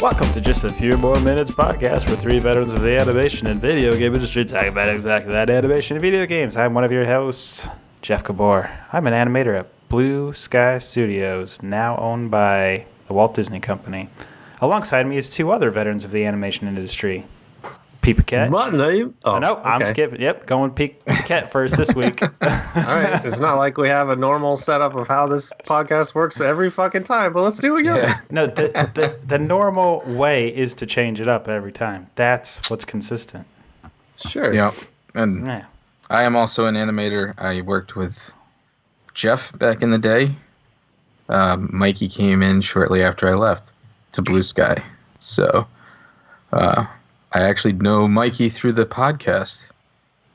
Welcome to Just a Few More Minutes podcast for three veterans of the animation and video game industry talking about exactly that, animation and video games. I'm one of your hosts, Jeff Gabor. I'm an animator at Blue Sky Studios, now owned by the Walt Disney Company. Alongside me is two other veterans of the animation industry, Pete Paquette. What name? Oh, no, okay. I'm skipping. Yep, going Pete Paquette first this week. All right, it's not like we have a normal setup of how this podcast works every fucking time, but let's do it again. Yeah. No, the normal way is to change it up every time. That's what's consistent. Sure. Yeah, and I am also an animator. I worked with Jeff back in the day. Mikey came in shortly after I left to Blue Sky, so I actually know Mikey through the podcast,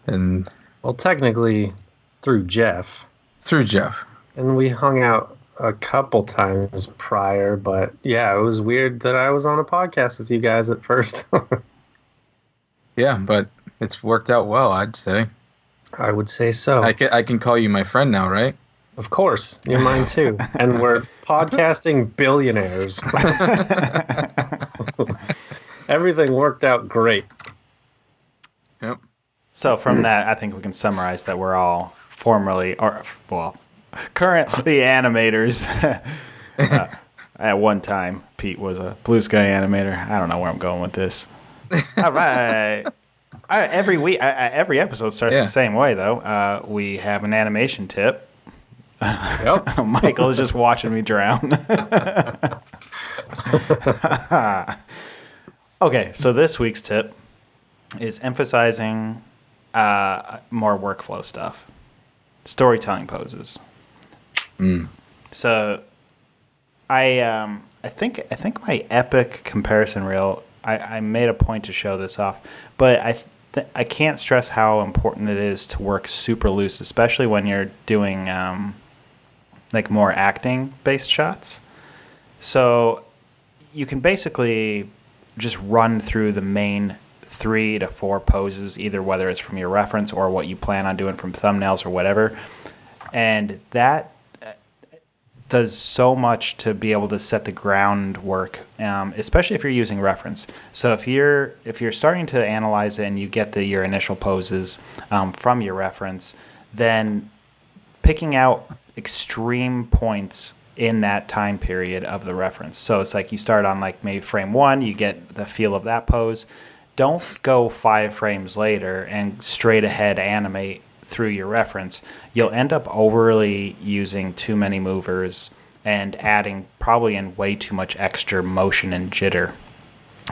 and well, technically through Jeff. Through Jeff, and we hung out a couple times prior, but yeah, it was weird that I was on a podcast with you guys at first. Yeah, but it's worked out well, I'd say. I would say so. I can call you my friend now, right? Of course, you're mine too, and we're podcasting billionaires. Everything worked out great. Yep. So from that, I think we can summarize that we're all currently animators. At one time, Pete was a Blue Sky animator. I don't know where I'm going with this. All right. Every week, every episode starts the same way, though. We have an animation tip. Yep. Michael is just watching me drown. Okay, so this week's tip is emphasizing more workflow stuff, storytelling poses. So, I think my epic comparison reel. I made a point to show this off, but I can't stress how important it is to work super loose, especially when you're doing like more acting based shots. So you can basically just run through the main 3 to 4 poses, either whether it's from your reference or what you plan on doing from thumbnails or whatever. And that does so much to be able to set the groundwork, especially if you're using reference. So if you're starting to analyze it and you get your initial poses from your reference, then picking out extreme points in that time period of the reference. So it's like you start on like maybe frame 1, you get the feel of that pose. Don't go 5 frames later and straight ahead animate through your reference. You'll end up overly using too many movers and adding probably in way too much extra motion and jitter.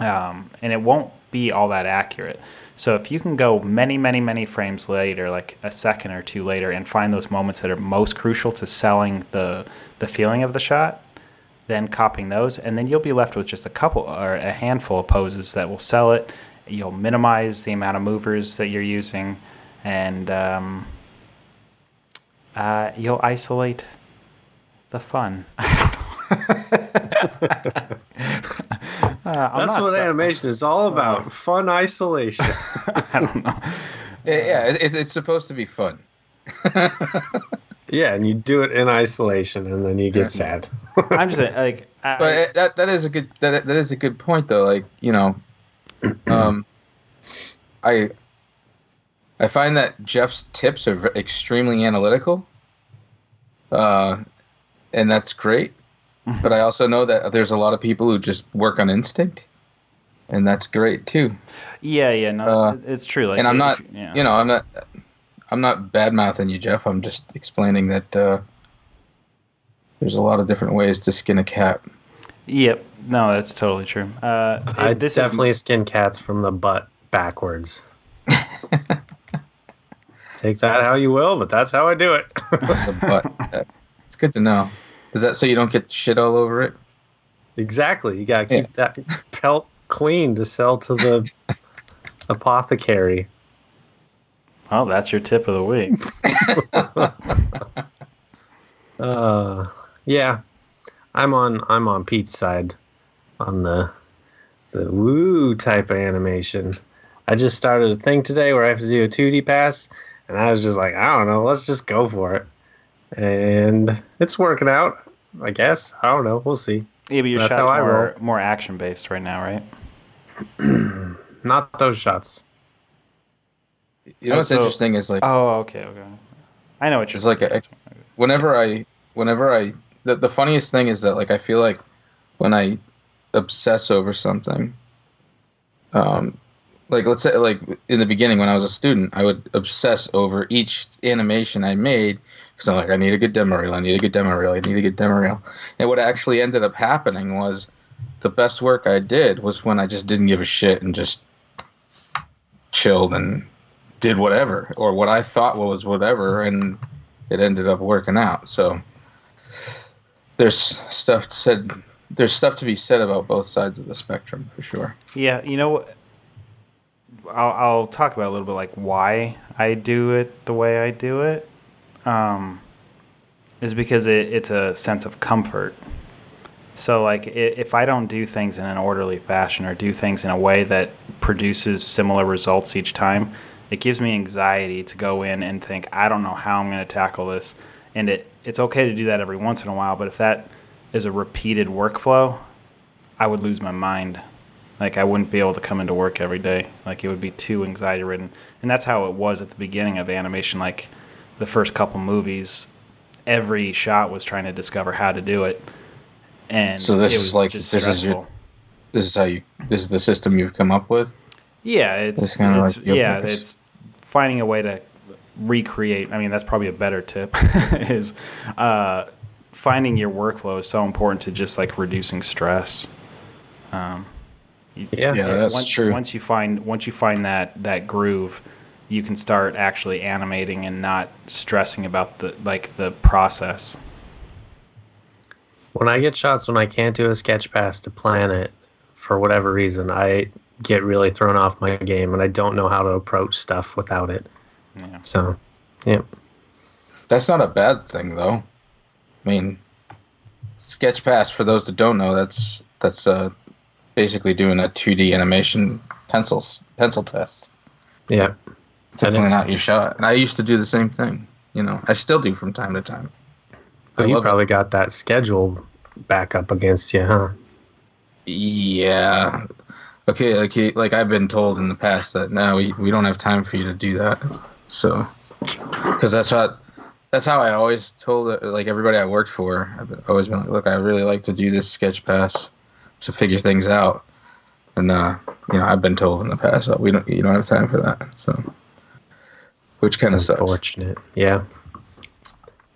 And it won't be all that accurate. So if you can go many, many, many frames later, like a second or 2 later, and find those moments that are most crucial to selling the feeling of the shot, then copying those, and then you'll be left with just a couple or a handful of poses that will sell it. You'll minimize the amount of movers that you're using, and you'll isolate the fun. That's what animation is all about. Fun isolation. I don't know. Yeah, it's supposed to be fun. Yeah, and you do it in isolation, and then you get sad. I'm just like, but that is a good point though. Like, you know, I find that Jeff's tips are extremely analytical, and that's great. But I also know that there's a lot of people who just work on instinct, and that's great too. Yeah, no, it's true. Like, and I'm not, I'm not bad mouthing you, Jeff. I'm just explaining that there's a lot of different ways to skin a cat. Yep, no, that's totally true. I definitely skin cats from the butt backwards. Take that how you will, but that's how I do it. The butt. It's good to know. Is that so you don't get shit all over it? Exactly. You gotta keep that pelt clean to sell to the apothecary. Oh, that's your tip of the week. Yeah, I'm on Pete's side on the woo type of animation. I just started a thing today where I have to do a 2D pass, and I was just like, I don't know, let's just go for it. And it's working out, I guess. I don't know. We'll see. Yeah, but your That's shot's how I roll. more action based right now, right? Not those shots. You know what's interesting is like. Oh, okay. I know what you're It's like whenever I the funniest thing is that like I feel like when I obsess over something, like let's say like in the beginning when I was a student, I would obsess over each animation I made because I'm like, I need a good demo reel, I need a good demo reel, I need a good demo reel. And what actually ended up happening was the best work I did was when I just didn't give a shit and just chilled and did whatever, or what I thought was whatever, and it ended up working out. So there's stuff to be said about both sides of the spectrum for sure. Yeah, you know, I'll talk about a little bit like why I do it the way I do it. Is because it's a sense of comfort. So like if I don't do things in an orderly fashion or do things in a way that produces similar results each time, it gives me anxiety to go in and think, I don't know how I'm going to tackle this. And it's okay to do that every once in a while, but if that is a repeated workflow, I would lose my mind. Like I wouldn't be able to come into work every day. Like it would be too anxiety ridden. And that's how it was at the beginning of animation. Like the first couple movies, every shot was trying to discover how to do it. And so this it was is like just this stressful. Is the system you've come up with? Yeah, it's finding a way to recreate. I mean, that's probably a better tip. Is finding your workflow is so important to just like reducing stress. That's true. Once you find that groove, you can start actually animating and not stressing about the process. When I get shots when I can't do a sketch pass to plan it, for whatever reason, I get really thrown off my game, and I don't know how to approach stuff without it. Yeah. So, yeah. That's not a bad thing, though. I mean, sketch pass, for those that don't know, that's basically doing a 2D animation pencil test. Yeah. To plan out your shot. And I used to do the same thing. You know, I still do from time to time. But you probably got that schedule back up against you, huh? Yeah. Okay. Like I've been told in the past that no, we don't have time for you to do that. So, because that's how I always told like everybody I worked for. I've always been like, look, I really like to do this sketch pass to figure things out. And I've been told in the past that you don't have time for that. So, which kind of sucks. Unfortunate. Yeah.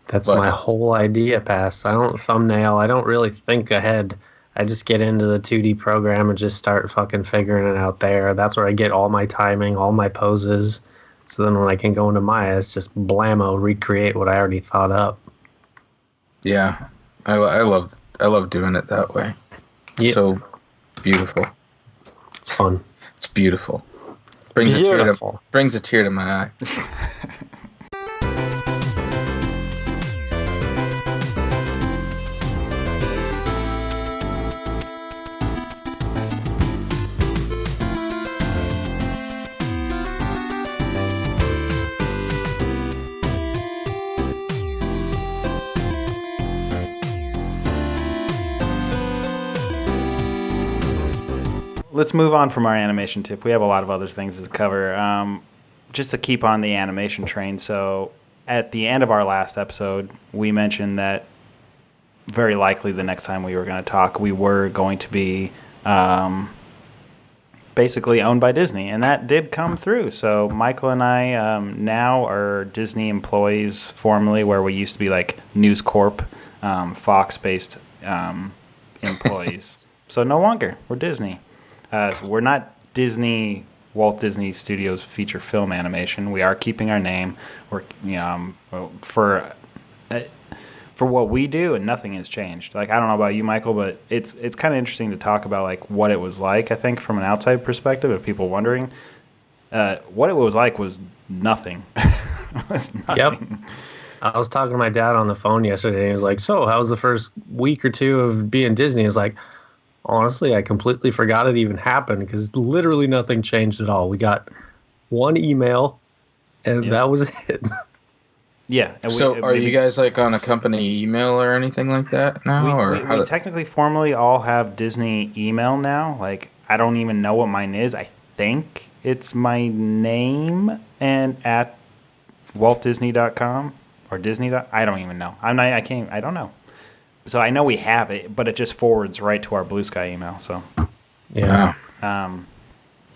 That's my whole idea, Pass. I don't thumbnail. I don't really think ahead. I just get into the 2D program and just start fucking figuring it out there. That's where I get all my timing, all my poses. So then when I can go into Maya, it's just blammo, recreate what I already thought up. Yeah. I love doing it that way. Yep. So beautiful. It's fun. It's beautiful. Brings a tear to my eye. Let's move on from our animation tip. We have a lot of other things to cover. Just to keep on the animation train. So at the end of our last episode, we mentioned that very likely the next time we were going to talk, we were going to be basically owned by Disney. And that did come through. So Michael and I now are Disney employees formally, where we used to be like News Corp, Fox-based employees. So no longer. We're Disney. So we're not Disney, Walt Disney Studios feature film animation. We are keeping our name. We're for what we do, and nothing has changed. Like I don't know about you, Michael, but it's kind of interesting to talk about like what it was like. I think from an outside perspective, of people wondering, what it was like was nothing. It was nothing. Yep. I was talking to my dad on the phone yesterday, and he was like, "So, how was the first week or two of being Disney?" He's like, honestly, I completely forgot it even happened because literally nothing changed at all. We got one email, and that was it. Yeah. And So are you guys like on a company email or anything like that now? We technically formally all have Disney email now. Like, I don't even know what mine is. I think it's my name and at WaltDisney.com or Disney. I don't even know. I don't know. So I know we have it, but it just forwards right to our Blue Sky email. So Yeah.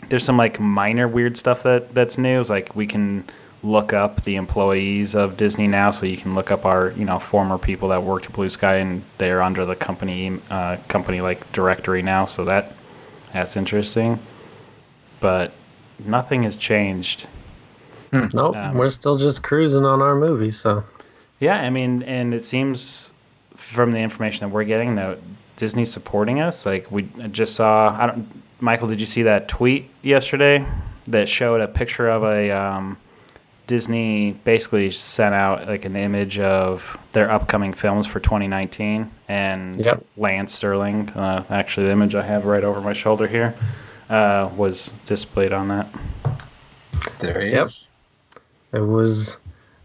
There's some like minor weird stuff that's new. It's like we can look up the employees of Disney now, so you can look up our former people that worked at Blue Sky, and they're under the company like directory now. So that's interesting. But nothing has changed. Nope, we're still just cruising on our movies. So yeah, I mean, and it seems from the information that we're getting that Disney's supporting us. Like we just saw. Michael, did you see that tweet yesterday that showed a picture of a Disney basically sent out like an image of their upcoming films for 2019, and Lance Sterling, actually the image I have right over my shoulder here, was displayed on that. There he is. It was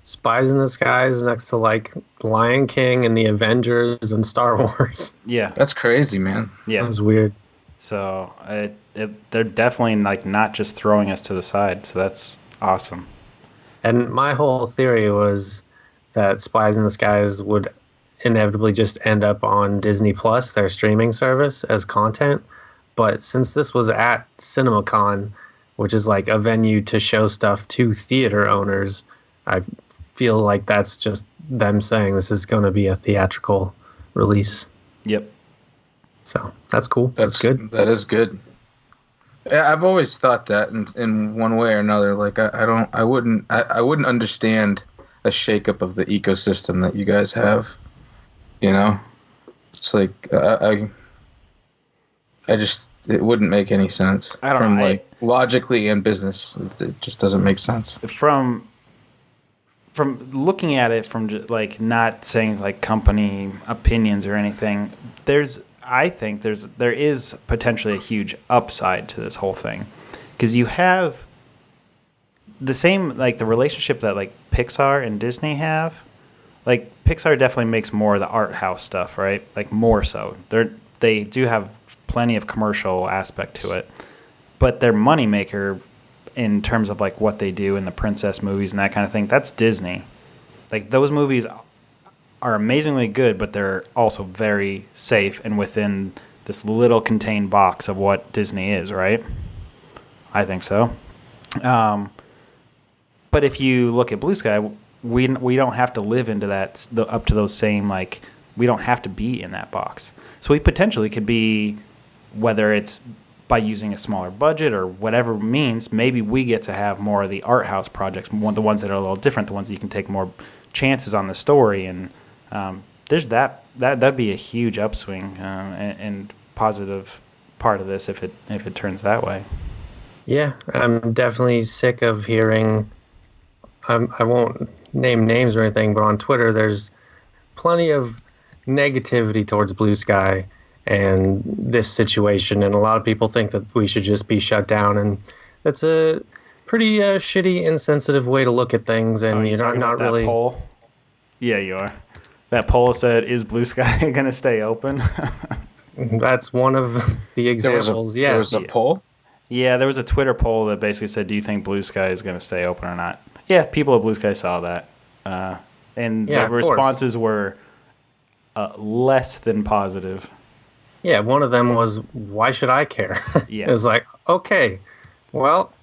Spies in Disguise next to like Lion King and the Avengers and Star Wars. Yeah, that's crazy, man. Yeah, that was weird. So they're definitely like not just throwing us to the side. So that's awesome. And my whole theory was that Spies in Disguise would inevitably just end up on Disney Plus, their streaming service, as content. But since this was at CinemaCon, which is like a venue to show stuff to theater owners, I feel like that's just them saying this is going to be a theatrical release. Yep. So that's cool. That's good. That is good. Yeah, I've always thought that in one way or another. Like I wouldn't understand a shakeup of the ecosystem that you guys have. It's like it wouldn't make any sense. I don't know. Like logically and business, it just doesn't make sense. From looking at it from just, like not saying like company opinions or anything, I think there is potentially a huge upside to this whole thing, because you have the same like the relationship that like Pixar and Disney have. Like Pixar definitely makes more of the art house stuff, right? Like more so. They do have plenty of commercial aspect to it, but their moneymaker in terms of like what they do in the princess movies and that kind of thing, that's Disney. Like those movies are amazingly good, but they're also very safe and within this little contained box of what Disney is, right? I think so. But if you look at Blue Sky, we don't have to live into that up to those same like we don't have to be in that box. So we potentially could be, whether it's by using a smaller budget or whatever means, maybe we get to have more of the art house projects, the ones that are a little different, the ones that you can take more chances on the story, and there's that'd be a huge upswing and positive part of this if it turns that way. Yeah, I'm definitely sick of hearing. I won't name names or anything, but on Twitter there's plenty of negativity towards Blue Sky and this situation, and a lot of people think that we should just be shut down, and that's a pretty shitty, insensitive way to look at things. And you're not really. Poll? Yeah, you are. That poll said, "Is Blue Sky going to stay open?" That's one of the examples. There was a poll. Yeah, there was a Twitter poll that basically said, "Do you think Blue Sky is going to stay open or not?" Yeah, people at Blue Sky saw that, and the responses were less than positive. Yeah, one of them was, "Why should I care?" Yeah. It's like, okay, well,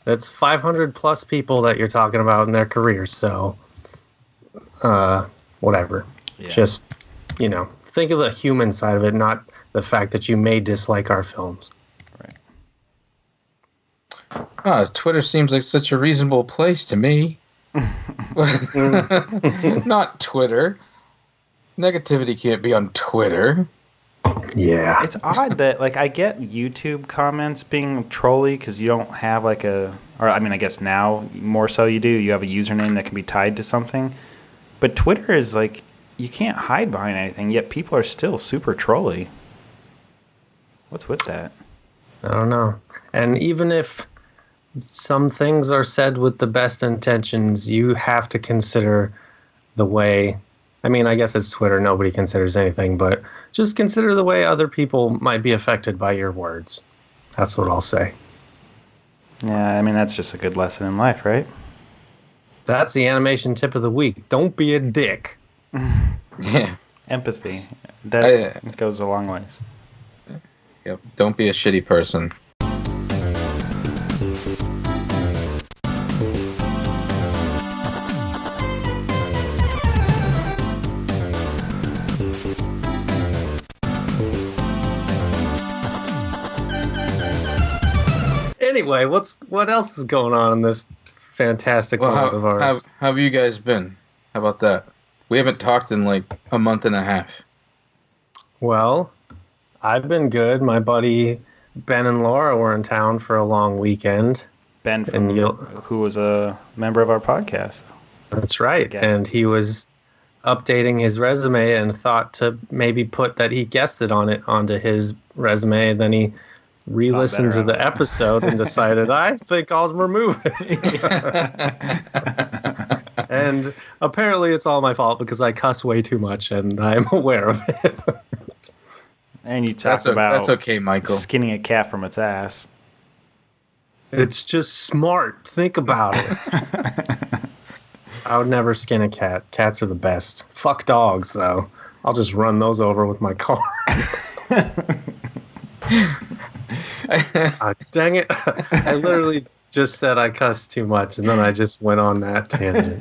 that's 500 plus people that you're talking about in their careers, so whatever. Yeah. Just, think of the human side of it, not the fact that you may dislike our films. Right. Twitter seems like such a reasonable place to me. Not Twitter. Negativity can't be on Twitter. Yeah. It's odd that, like, I get YouTube comments being trolly because you don't have, like, I guess now more so you do. You have a username that can be tied to something. But Twitter is, like, you can't hide behind anything, yet people are still super trolly. What's with that? I don't know. And even if some things are said with the best intentions, you have to consider the way. I mean, I guess it's Twitter. Nobody considers anything, but just consider the way other people might be affected by your words. That's what I'll say. Yeah, I mean, that's just a good lesson in life, right? That's the animation tip of the week. Don't be a dick. Yeah. Empathy. That goes a long ways. Yep. Don't be a shitty person. Anyway, what else is going on in this fantastic world of ours? How have you guys been? How about that? We haven't talked in like a month and a half. Well, I've been good. My buddy Ben and Laura were in town for a long weekend. Ben, who was a member of our podcast. That's right. And he was updating his resume and thought to maybe put that he guessed it onto his resume. Then he re-listened to the episode and decided, I think I'll remove it. And apparently it's all my fault because I cuss way too much and I'm aware of it. And you talked about that's okay, Michael. Skinning a cat from its ass. It's just smart. Think about it. I would never skin a cat. Cats are the best. Fuck dogs, though. I'll just run those over with my car. Dang it. I literally just said I cussed too much, and then I just went on that tangent.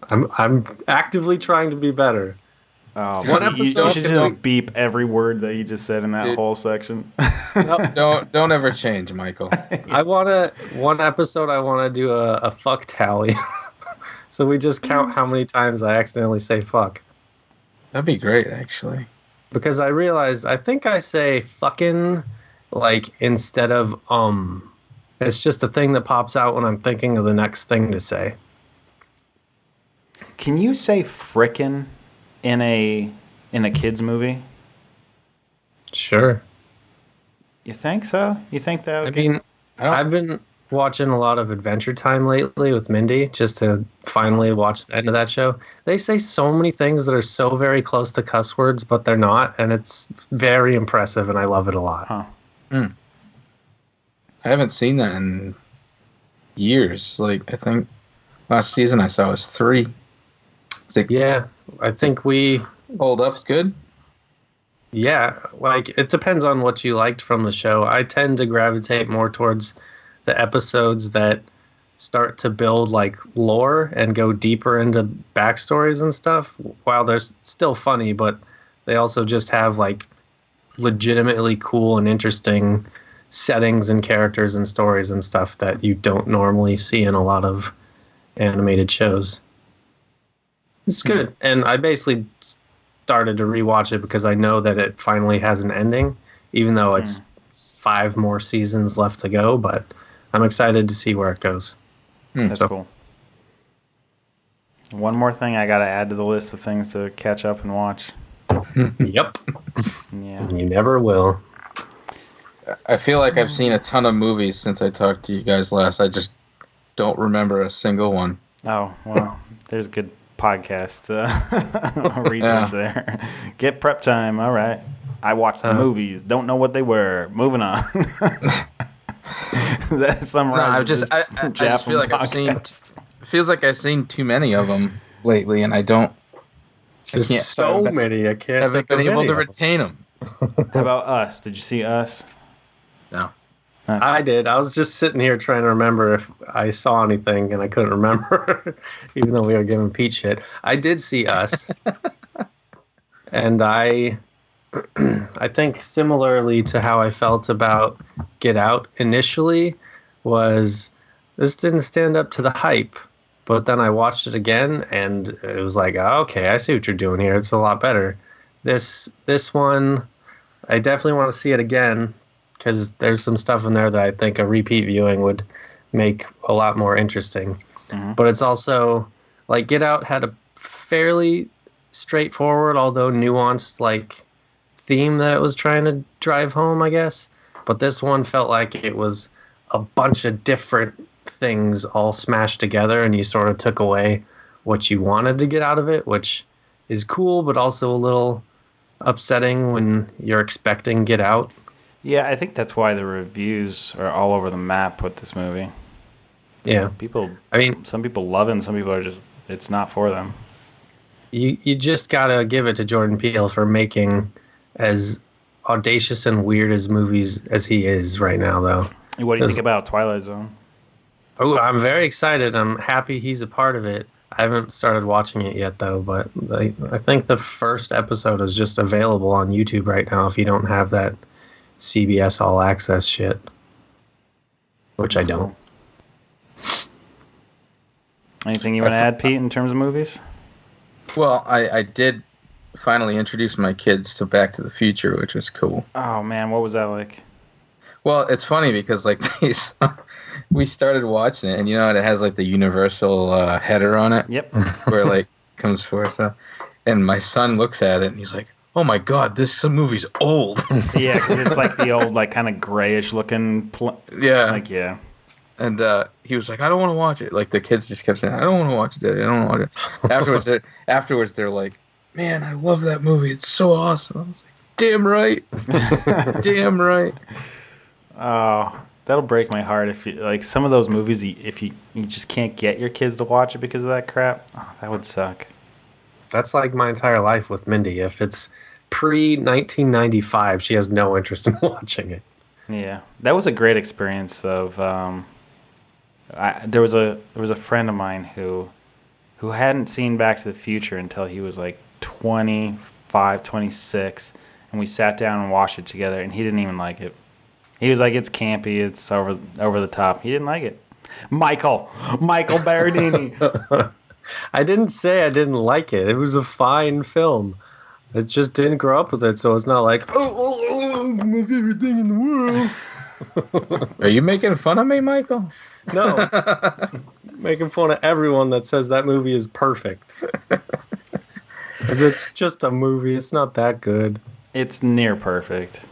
I'm actively trying to be better. Oh, one episode you should just beep every word that you just said in that whole section. Don't ever change, Michael. One episode I want to do a fuck tally. So we just count how many times I accidentally say fuck. That'd be great, actually. Because I realized I think I say fucking like instead of It's just a thing that pops out when I'm thinking of the next thing to say. Can you say frickin' in a kids movie? Sure. You think so? You think that? I mean, I've been watching a lot of Adventure Time lately with Mindy, just to finally watch the end of that show. They say so many things that are so very close to cuss words, but they're not, and it's very impressive, and I love it a lot. Huh. I haven't seen that in years. Like, I think last season I saw was 3. Yeah, I think we... Hold up good? Yeah, like, it depends on what you liked from the show. I tend to gravitate more towards the episodes that start to build, like, lore and go deeper into backstories and stuff, while they're still funny, but they also just have, like, legitimately cool and interesting settings and characters and stories and stuff that you don't normally see in a lot of animated shows. It's good. And I basically started to rewatch it because I know that it finally has an ending, even though it's 5 more seasons left to go, but I'm excited to see where it goes. That's cool. One more thing I got to add to the list of things to catch up and watch. Yep. Yeah. You never will. I feel like I've seen a ton of movies since I talked to you guys last. I just don't remember a single one. Oh, well, there's good podcast research there. Get prep time. All right. I watched the movies. Don't know what they were. Moving on. That summarizes I just feel like it feels like I've seen too many of them lately, and I can't. So many. I can't. Haven't been able to retain them. How about Us? Did you see Us? No. I did. I was just sitting here trying to remember if I saw anything, and I couldn't remember, even though we were giving Pete shit. I did see Us, and I think similarly to how I felt about Get Out initially, was this didn't stand up to the hype. But then I watched it again, and it was like, oh, okay, I see what you're doing here. It's a lot better. This one, I definitely want to see it again, because there's some stuff in there that I think a repeat viewing would make a lot more interesting. Mm-hmm. But it's also, like, Get Out had a fairly straightforward, although nuanced, like, theme that it was trying to drive home, I guess. But this one felt like it was a bunch of different things all smashed together, and you sort of took away what you wanted to get out of it, which is cool, but also a little upsetting when you're expecting Get Out. Yeah, I think that's why the reviews are all over the map with this movie. Yeah. Some people love it, and some people are just, it's not for them. You just gotta give it to Jordan Peele for making as audacious and weird as movies as he is right now, though. What do you think about Twilight Zone? Oh, I'm very excited. I'm happy he's a part of it. I haven't started watching it yet, though, but I think the first episode is just available on YouTube right now if you don't have that CBS All Access shit, which I don't. Anything you want to add, Pete, in terms of movies? Well, I did finally introduce my kids to Back to the Future, which was cool. Oh, man, what was that like? Well, it's funny because like we started watching it, and it has like the universal header on it. Yep. Where like comes forth, and my son looks at it and he's like, "Oh my God, this movie's old." Yeah, because it's like the old, like kind of grayish looking. Yeah. And he was like, "I don't want to watch it." Like the kids just kept saying, "I don't want to watch it, Daddy. I don't want to watch it." Afterwards, they're like, "Man, I love that movie. It's so awesome." I was like, "Damn right, damn right." Oh, that'll break my heart if you like some of those movies. If you just can't get your kids to watch it because of that crap, that would suck. That's like my entire life with Mindy. If it's pre-1995, she has no interest in watching it. Yeah, that was a great experience. There was a friend of mine who hadn't seen Back to the Future until he was like 25, 26, and we sat down and watched it together, and he didn't even like it. He was like, "It's campy, it's over the top." He didn't like it. Michael Berardini. I didn't say I didn't like it. It was a fine film. It just didn't grow up with it, so it's not like, oh, it's my favorite thing in the world. Are you making fun of me, Michael? No. Making fun of everyone that says that movie is perfect. 'Cause it's just a movie. It's not that good. It's near perfect.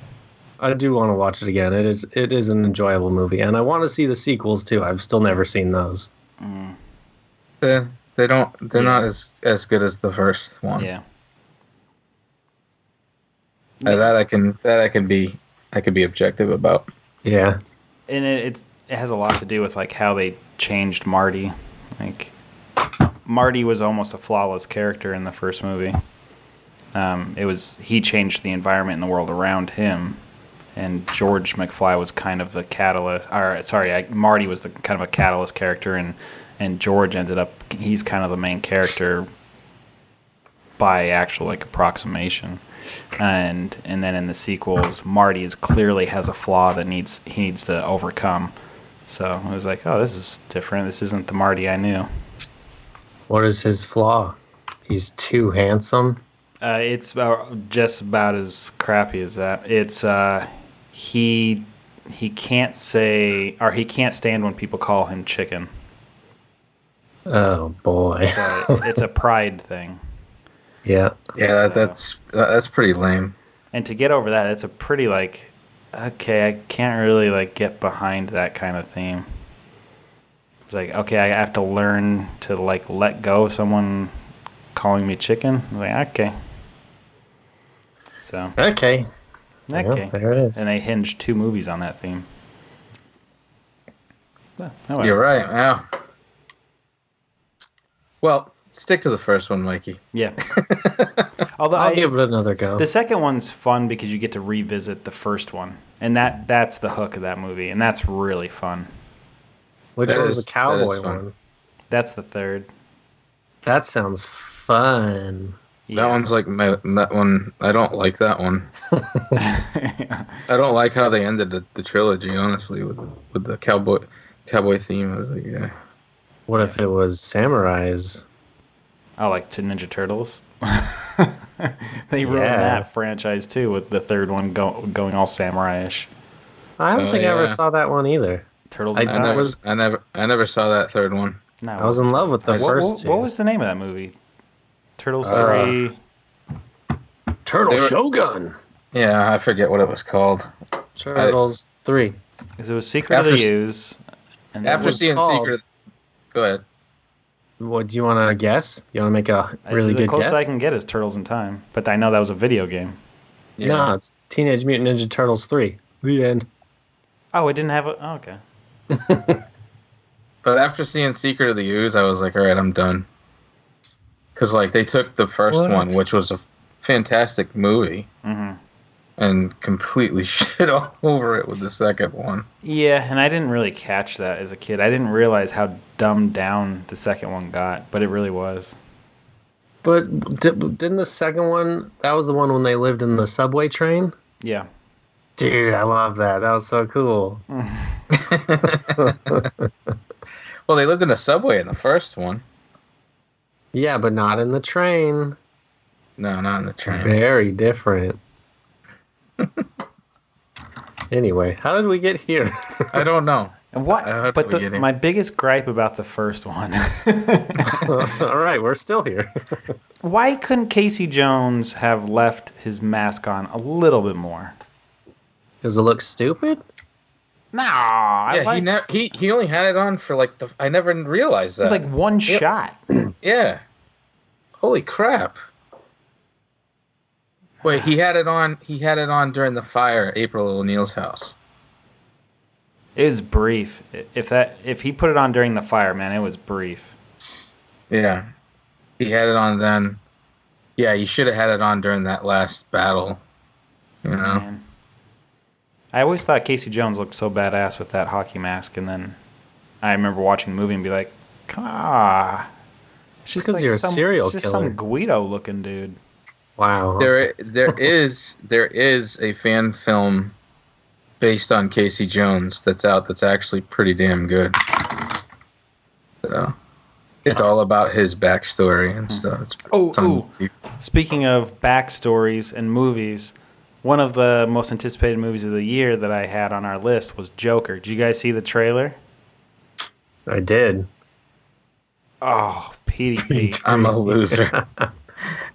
I do want to watch it again. It is an enjoyable movie, and I want to see the sequels too. I've still never seen those. They're not as good as the first one. Yeah. That I can be objective about. Yeah. And it has a lot to do with like how they changed Marty. Like Marty was almost a flawless character in the first movie. He changed the environment and the world around him. And George McFly was kind of the catalyst. Marty was the kind of a catalyst character, and George he's kind of the main character by actual like approximation. And then in the sequels, Marty clearly has a flaw that he needs to overcome. So I was like, oh, this is different. This isn't the Marty I knew. What is his flaw? He's too handsome. It's just about as crappy as that. It's he can't say, or he can't stand when people call him chicken. Oh boy. It's a pride thing. Yeah. Yeah, that's pretty lame. And to get over that, it's a pretty like, okay, I can't really like get behind that kind of theme. It's like, okay, I have to learn to like let go of someone calling me chicken. I'm like, okay. So. Okay. Okay. Well, there it is. And they hinged 2 movies on that theme. Oh, You're right. Yeah. Well, stick to the first one, Mikey. Yeah. Although I'll give it another go. The second one's fun because you get to revisit the first one, and that's the hook of that movie, and that's really fun. Which was the cowboy one? That's the third. That sounds fun. Yeah. That one's like that one. I don't like that one. I don't like how they ended the trilogy. Honestly, with the cowboy theme, I was like, yeah. What if it was samurais? Oh, like to Ninja Turtles. They ruined that franchise too with the third one going all samurai-ish. I don't think I ever saw that one either. Turtles. I never saw that third one. No, I was in love with the first two. What was the name of that movie? Turtles 3. Turtle Shogun. Yeah, I forget what it was called. Turtles 3. Because it was Secret of the Ooze. And after seeing Secret... Go ahead. What, do you want to guess? You want to make a really good guess? The closest I can get is Turtles in Time. But I know that was a video game. Yeah. No, it's Teenage Mutant Ninja Turtles 3. The end. Oh, it didn't have a... Oh, okay. But after seeing Secret of the Ooze, I was like, all right, I'm done. Because, like, they took the first one, which was a fantastic movie, and completely shit all over it with the second one. Yeah, and I didn't really catch that as a kid. I didn't realize how dumbed down the second one got, but it really was. But didn't the second one, that was the one when they lived in the subway train? Yeah. Dude, I love that. That was so cool. Well, they lived in a subway in the first one. Yeah, but not in the train. No, not in the train. Very different. Anyway, how did we get here? I don't know. And what? But my biggest gripe about the first one. All right, we're still here. Why couldn't Casey Jones have left his mask on a little bit more? Does it look stupid? No. Yeah, he only had it on for I never realized that. It was like one shot. Yeah. Holy crap. Wait, he had it on during the fire at April O'Neil's house. It was brief. If he put it on during the fire, man, it was brief. Yeah. He had it on then. Yeah, you should have had it on during that last battle. You know? Man. I always thought Casey Jones looked so badass with that hockey mask, and then I remember watching the movie and be like, it's just because you're a serial killer. Just some Guido-looking dude. Wow. There is a fan film based on Casey Jones that's out that's actually pretty damn good. So it's all about his backstory and stuff. Speaking of backstories and movies, one of the most anticipated movies of the year that I had on our list was Joker. Did you guys see the trailer? I did. Oh, Pete. I'm a loser.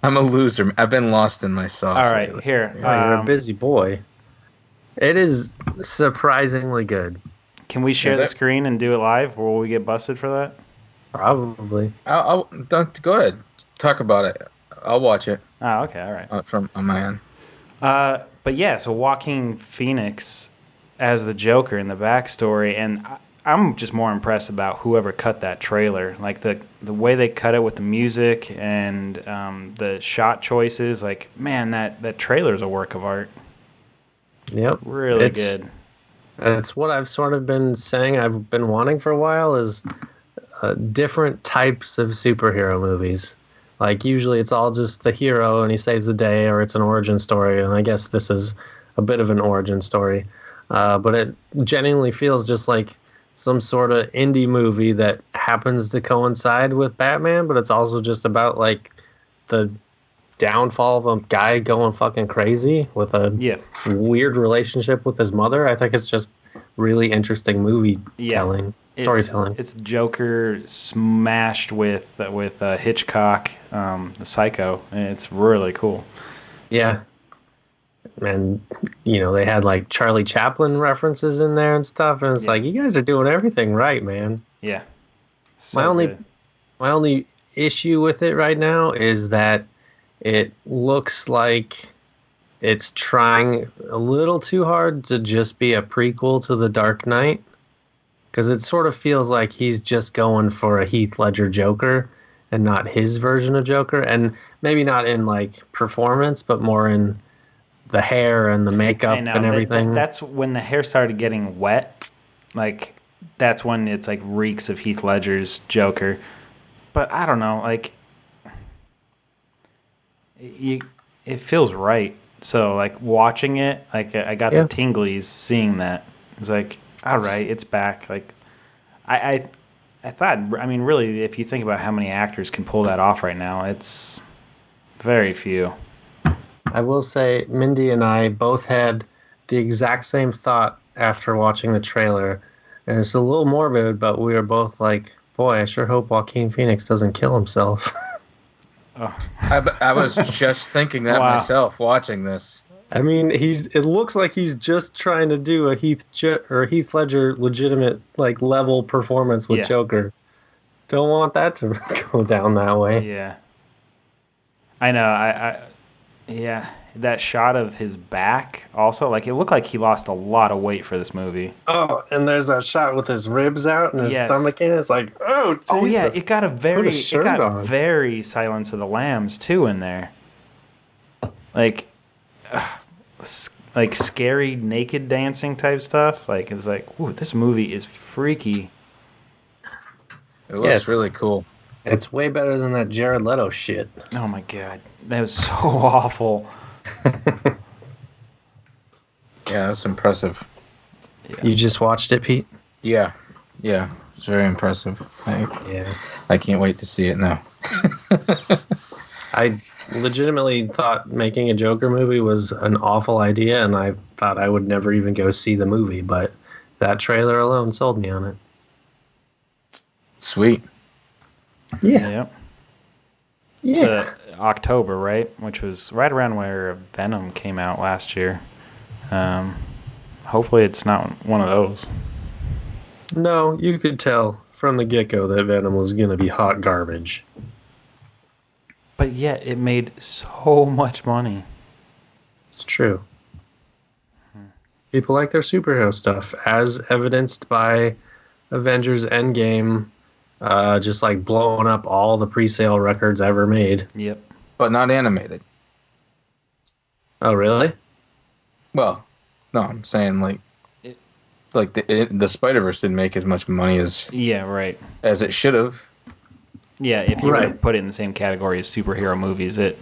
I'm a loser. I've been lost in my sauce. All right, here. You're a busy boy. It is surprisingly good. Can we share the screen and do it live? Or will we get busted for that? Probably. Go ahead. Talk about it. I'll watch it. Oh, okay. All right. On my end. But yeah, so Joaquin Phoenix as the Joker in the backstory, and I'm just more impressed about whoever cut that trailer. Like the way they cut it with the music and the shot choices. Like, man, that trailer's a work of art. Yep. Really good. That's what I've sort of been saying I've been wanting for a while is different types of superhero movies. Like, usually it's all just the hero and he saves the day, or it's an origin story, and I guess this is a bit of an origin story. But it genuinely feels just like some sort of indie movie that happens to coincide with Batman, but it's also just about, like, the downfall of a guy going fucking crazy with a weird relationship with his mother. I think it's just really interesting movie storytelling. It's Joker smashed with Hitchcock, the Psycho, and it's really cool. Yeah. And, they had, like, Charlie Chaplin references in there and stuff, and it's like, you guys are doing everything right, man. Yeah. My only issue with it right now is that it looks like it's trying a little too hard to just be a prequel to The Dark Knight. Because it sort of feels like he's just going for a Heath Ledger Joker and not his version of Joker. And maybe not in, like, performance, but more in the hair and the makeup and everything. That's when the hair started getting wet. Like, that's when it's, like, reeks of Heath Ledger's Joker. But I don't know, like, it feels right. So, like, watching it, like, I got the tinglies seeing that. It's like, all right, it's back. Like, I thought, I mean, really, if you think about how many actors can pull that off right now, it's very few. I will say, Mindy and I both had the exact same thought after watching the trailer. And it's a little morbid, but we were both like, boy, I sure hope Joaquin Phoenix doesn't kill himself. I was just thinking that myself watching this. I mean, it looks like he's just trying to do a Heath Ledger legitimate like level performance with Joker. Don't want that to go down that way. Yeah. I know. Yeah, that shot of his back also, like, it looked like he lost a lot of weight for this movie. Oh, and there's that shot with his ribs out and his stomach in. It's like, oh, Jesus. Oh yeah, it got very Silence of the Lambs too in there. Like scary naked dancing type stuff. Like, it's like, ooh, this movie is freaky. It looks really cool. It's way better than that Jared Leto shit. Oh my god, that was so awful. Yeah, that's impressive. Yeah. You just watched it, Pete? Yeah, it's very impressive. I can't wait to see it now. I legitimately thought making a Joker movie was an awful idea, and I thought I would never even go see the movie, but that trailer alone sold me on it. Sweet. Yeah. It's October, right? Which was right around where Venom came out last year. Hopefully it's not one of those. No, you could tell from the get-go that Venom was going to be hot garbage. But yet it made so much money. It's true. People like their superhero stuff, as evidenced by Avengers Endgame, just like blowing up all the pre-sale records ever made. Yep. But not animated. Oh, really? Well, no, I'm saying the Spider-Verse didn't make as much money as as it should have. Yeah, if you were to put it in the same category as superhero movies, it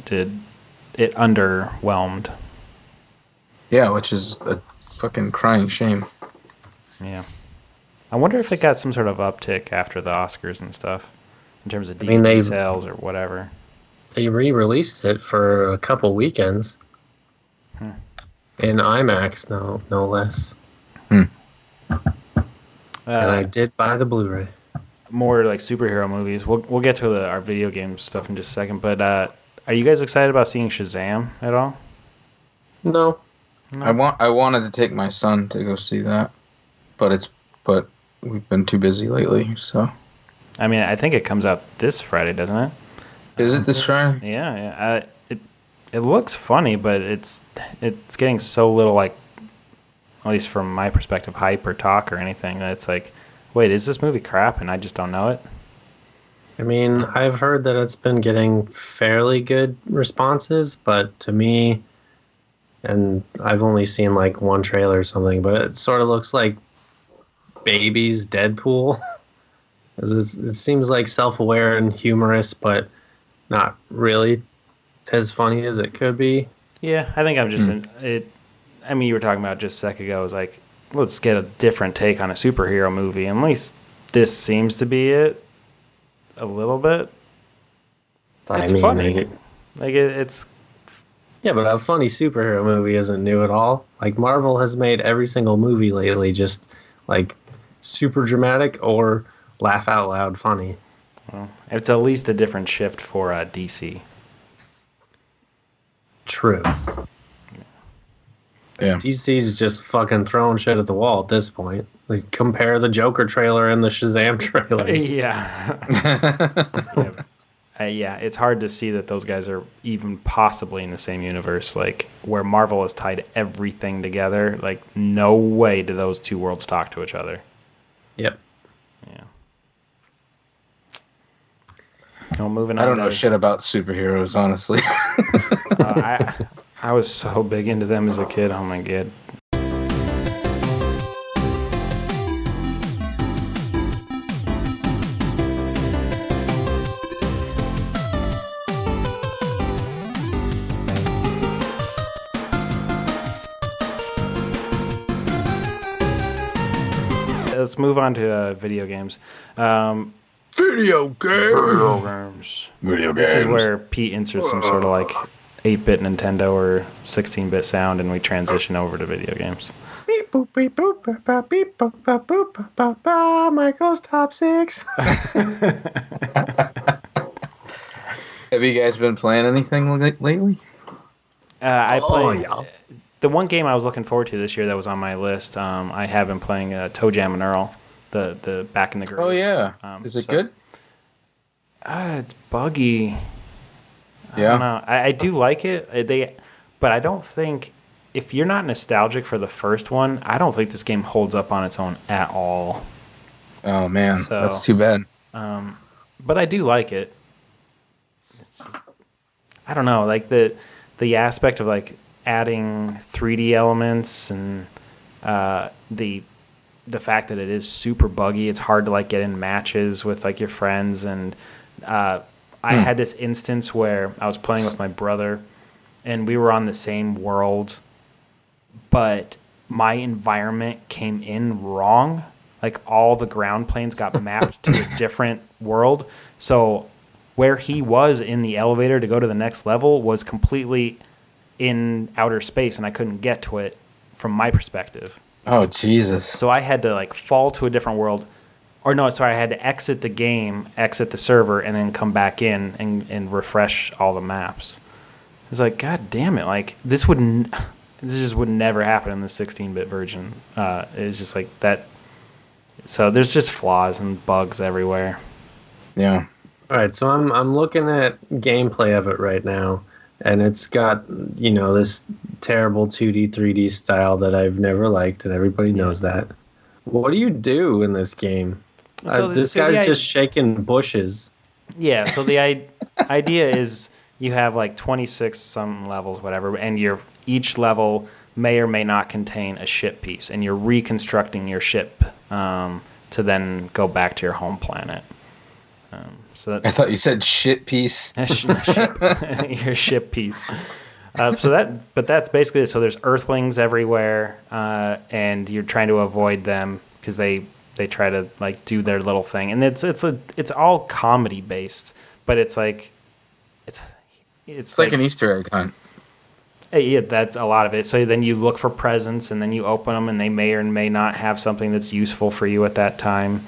underwhelmed. Yeah, which is a fucking crying shame. Yeah. I wonder if it got some sort of uptick after the Oscars and stuff, in terms of DVD sales or whatever. They re-released it for a couple weekends. In IMAX, no less. And I did buy the Blu-ray. More like superhero movies. We'll get to our video game stuff in just a second. But are you guys excited about seeing Shazam at all? No. I wanted to take my son to go see that, but we've been too busy lately. So. I mean, I think it comes out this Friday, doesn't it? Is it this Friday? Yeah. It looks funny, but it's getting so little, like, at least from my perspective, hype or talk or anything, that it's like, wait, is this movie crap and I just don't know it? I mean, I've heard that it's been getting fairly good responses, but to me, and I've only seen like one trailer or something, but it sort of looks like Baby's Deadpool. It seems like self-aware and humorous, but not really as funny as it could be. Yeah, I think I'm just I mean, you were talking about just a sec ago, it was like, let's get a different take on a superhero movie. And at least this seems to be it a little bit. It's funny. It's... Yeah, but a funny superhero movie isn't new at all. Like, Marvel has made every single movie lately just, like, super dramatic or laugh out loud funny. Well, it's at least a different shift for DC. True. Yeah. DC's just fucking throwing shit at the wall at this point. Like, compare the Joker trailer and the Shazam trailers. Yeah, it's hard to see that those guys are even possibly in the same universe. Like, where Marvel has tied everything together, like, no way do those two worlds talk to each other. Yep. Yeah. Moving on. I don't know shit about superheroes, honestly. I was so big into them as a kid. Oh my god. Let's move on to video games. Video games. This is where Pete inserts some sort of like 8-bit Nintendo or 16-bit sound, and we transition over to video games. Beep boop beep boop ba ba beep boop ba boop ba ba ba. Michael's top 6. Have you guys been playing anything lately? I played The one game I was looking forward to this year that was on my list, I have been playing Toe Jam and Earl, the Back in the Groove. Oh yeah, is it good? It's buggy. Yeah. I don't know. I do like it. But I don't think if you're not nostalgic for the first one, I don't think this game holds up on its own at all. Oh man, that's too bad. But I do like it. I don't know, like the aspect of like adding 3D elements and the fact that it is super buggy. It's hard to like get in matches with like your friends, and I had this instance where I was playing with my brother and we were on the same world, but my environment came in wrong. Like all the ground planes got mapped to a different world. So where he was in the elevator to go to the next level was completely in outer space, and I couldn't get to it from my perspective. Oh, Jesus. So I had to like fall to a different world. Or no, sorry, I had to exit the game, exit the server, and then come back in and refresh all the maps. It's like, God damn it. Like, this just would never happen in the 16-bit version. It's just like that. So there's just flaws and bugs everywhere. Yeah. All right, so I'm looking at gameplay of it right now, and it's got, this terrible 2D, 3D style that I've never liked, and everybody knows that. What do you do in this game? This guy's just shaking bushes. Yeah, so the idea is you have like 26 some levels, whatever, and each level may or may not contain a ship piece, and you're reconstructing your ship to then go back to your home planet. I thought you said shit piece. Your ship piece. But that's basically it. So there's Earthlings everywhere, and you're trying to avoid them because they try to like do their little thing, and it's all comedy based, but it's like it's like an Easter egg hunt. Yeah, that's a lot of it. So then you look for presents, and then you open them, and they may or may not have something that's useful for you at that time.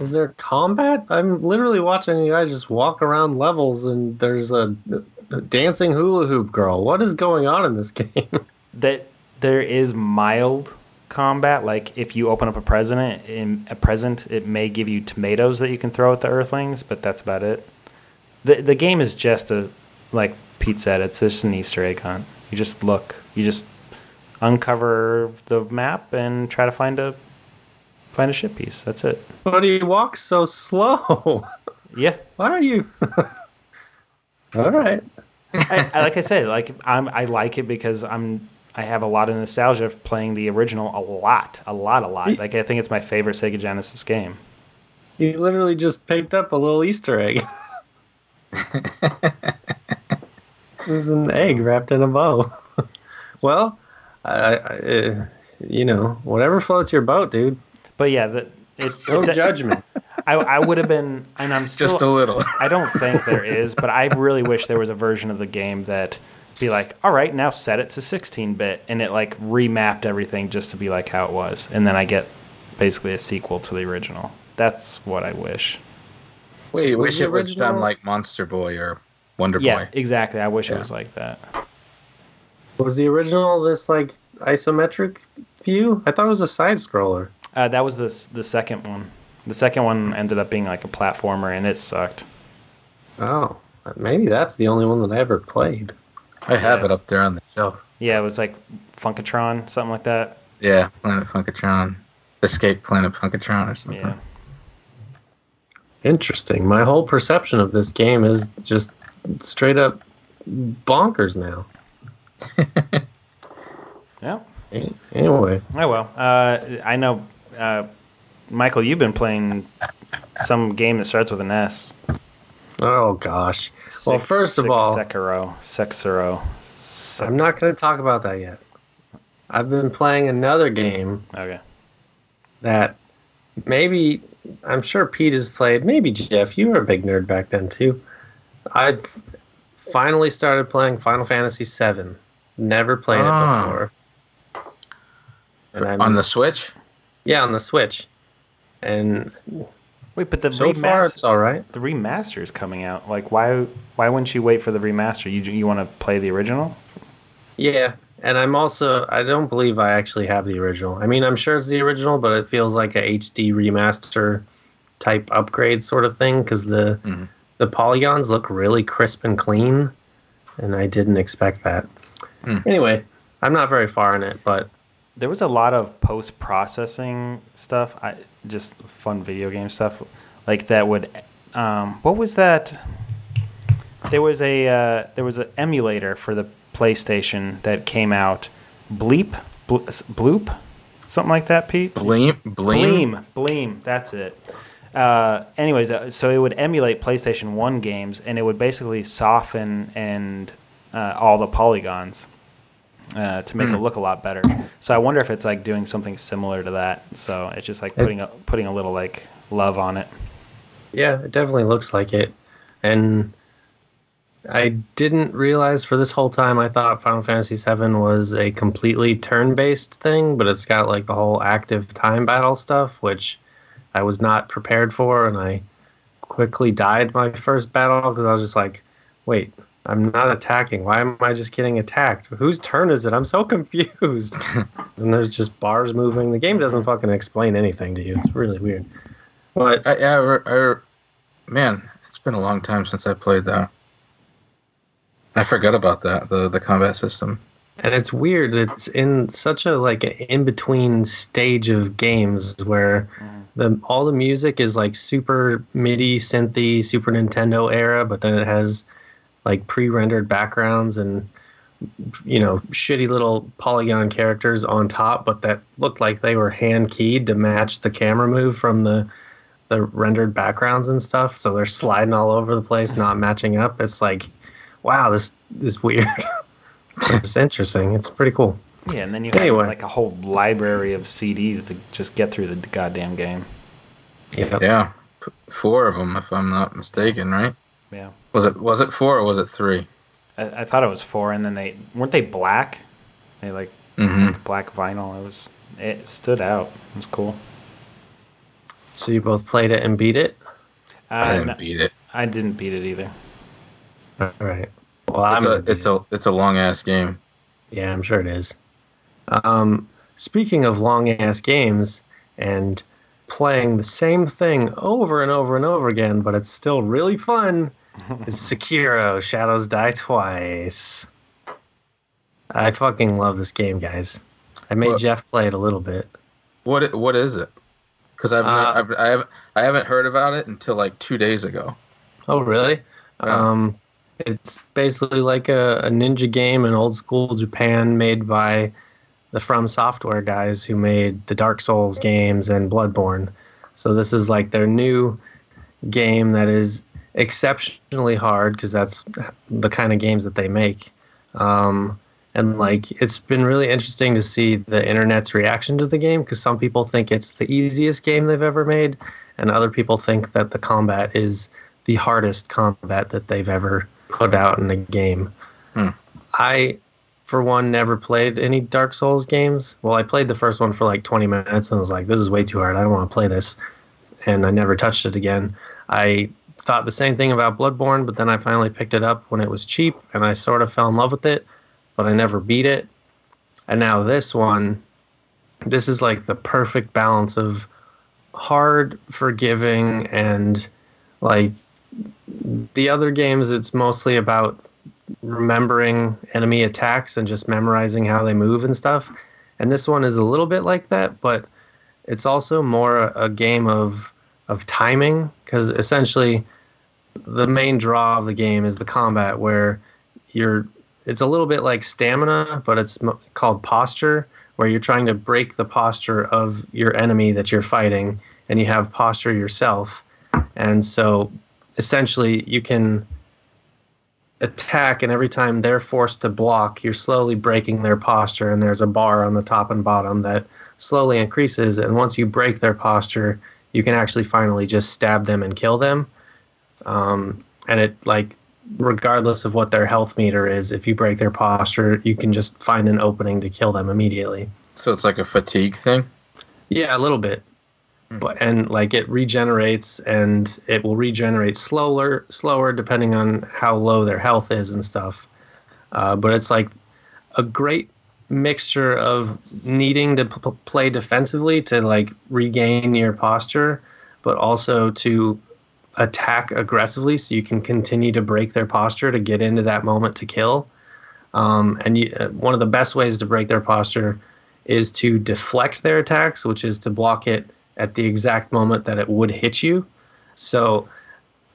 Is there combat? I'm literally watching you guys just walk around levels, and there's a dancing hula hoop girl. What is going on in this game? That there is mild combat. Like if you open up a present, it may give you tomatoes that you can throw at the Earthlings, but that's about it. The game is just like Pete said, it's just an Easter egg hunt. You just look, you just uncover the map and try to find a ship piece. That's it. But he walks so slow. Yeah. Why are you? All right. Like I said, like I like it because I have a lot of nostalgia of playing the original a lot. Like I think it's my favorite Sega Genesis game. You literally just picked up a little Easter egg. There's an egg wrapped in a bow. Well, whatever floats your boat, dude. But yeah, no judgment. I would have been, and I'm still just a little. I don't think there is, but I really wish there was a version of the game that be like, all right, now set it to 16-bit, and it like remapped everything just to be like how it was, and then I get basically a sequel to the original. That's what I wish. Wait, so you wish it was done like Monster Boy or Wonder Boy? Yeah, exactly. I wish it was like that. Was the original this like isometric view? I thought it was a side scroller. That was the second one. The second one ended up being like a platformer, and it sucked. Oh, maybe that's the only one that I ever played. I have it up there on the shelf. Yeah, it was like Funkatron, something like that. Yeah, Planet Funkatron. Escape Planet Funkatron or something. Yeah. Interesting. My whole perception of this game is just straight up bonkers now. Yeah. Anyway. Oh, well. I know, Michael, you've been playing some game that starts with an S. Oh, gosh. Well, first of all... Sekiro. I'm not going to talk about that yet. I've been playing another game. Okay. That maybe... I'm sure Pete has played. Maybe Jeff, you were a big nerd back then, too. I've finally started playing Final Fantasy VII. Never played it before. And on the Switch? Yeah, on the Switch. And wait, but so far it's all right. The remaster is coming out. Like, why wouldn't you wait for the remaster? You want to play the original? Yeah, And I don't believe I actually have the original. I mean, I'm sure it's the original, but it feels like a HD remaster type upgrade sort of thing because the polygons look really crisp and clean, and I didn't expect that. Anyway, I'm not very far in it, but there was a lot of post-processing stuff, just fun video game stuff, like that would. What was that? There was an emulator for the PlayStation that came out, Bloop, something like that, Pete. Bleem. That's it. Anyways, so it would emulate PlayStation 1 games, and it would basically soften and all the polygons to make it look a lot better. So I wonder if it's like doing something similar to that. So it's just like putting a little like love on it. Yeah, it definitely looks like it. And I didn't realize for this whole time I thought Final Fantasy VII was a completely turn-based thing, but it's got like the whole active time battle stuff, which I was not prepared for, and I quickly died my first battle because I was just like, wait, I'm not attacking. Why am I just getting attacked? Whose turn is it? I'm so confused. And there's just bars moving. The game doesn't fucking explain anything to you. It's really weird. But man, it's been a long time since I played that. I forgot about that, the combat system. And it's weird. It's in such a like in-between stage of games where all the music is like super MIDI, synthy, Super Nintendo era, but then it has like pre-rendered backgrounds and shitty little polygon characters on top, but that looked like they were hand-keyed to match the camera move from the rendered backgrounds and stuff. So they're sliding all over the place, not matching up. It's like, wow, this is weird. It's interesting. It's pretty cool. Yeah, and then you have like a whole library of CDs to just get through the goddamn game. Yep. Yeah, 4 of them, if I'm not mistaken, right? Yeah. Was it 4 or was it 3? I thought it was 4, and then weren't they black? They like black vinyl. It stood out. It was cool. So you both played it and beat it? I didn't beat it. I didn't beat it either. All right. Well, it's a long ass game. Yeah, I'm sure it is. Speaking of long ass games and playing the same thing over and over and over again, but it's still really fun, is Sekiro: Shadows Die Twice. I fucking love this game, guys. I made Jeff play it a little bit. What is it? Because I haven't heard about it until like 2 days ago. Oh, really? Yeah. It's basically like a ninja game in old school Japan made by the From Software guys who made the Dark Souls games and Bloodborne. So this is like their new game that is exceptionally hard because that's the kind of games that they make. And like it's been really interesting to see the internet's reaction to the game because some people think it's the easiest game they've ever made, and other people think that the combat is the hardest combat that they've ever put out in a game. I, for one, never played any Dark Souls games. Well, I played the first one for like 20 minutes and was like, this is way too hard. I don't want to play this. And I never touched it again. I thought the same thing about Bloodborne, but then I finally picked it up when it was cheap and I sort of fell in love with it, but I never beat it. And now this one, this is like the perfect balance of hard, forgiving, and like the other games, it's mostly about remembering enemy attacks and just memorizing how they move and stuff. And this one is a little bit like that, but it's also more a game of timing because essentially the main draw of the game is the combat where it's a little bit like stamina, but it's called posture, where you're trying to break the posture of your enemy that you're fighting, and you have posture yourself. And so essentially you can attack, and every time they're forced to block, you're slowly breaking their posture, and there's a bar on the top and bottom that slowly increases, and once you break their posture, you can actually finally just stab them and kill them. And it, like, regardless of what their health meter is, if you break their posture, you can just find an opening to kill them immediately. So it's like a fatigue thing? Yeah, a little bit. And like it regenerates, and it will regenerate slower depending on how low their health is and stuff. But it's like a great mixture of needing to play defensively to like regain your posture, but also to attack aggressively so you can continue to break their posture to get into that moment to kill. One of the best ways to break their posture is to deflect their attacks, which is to block it at the exact moment that it would hit you. So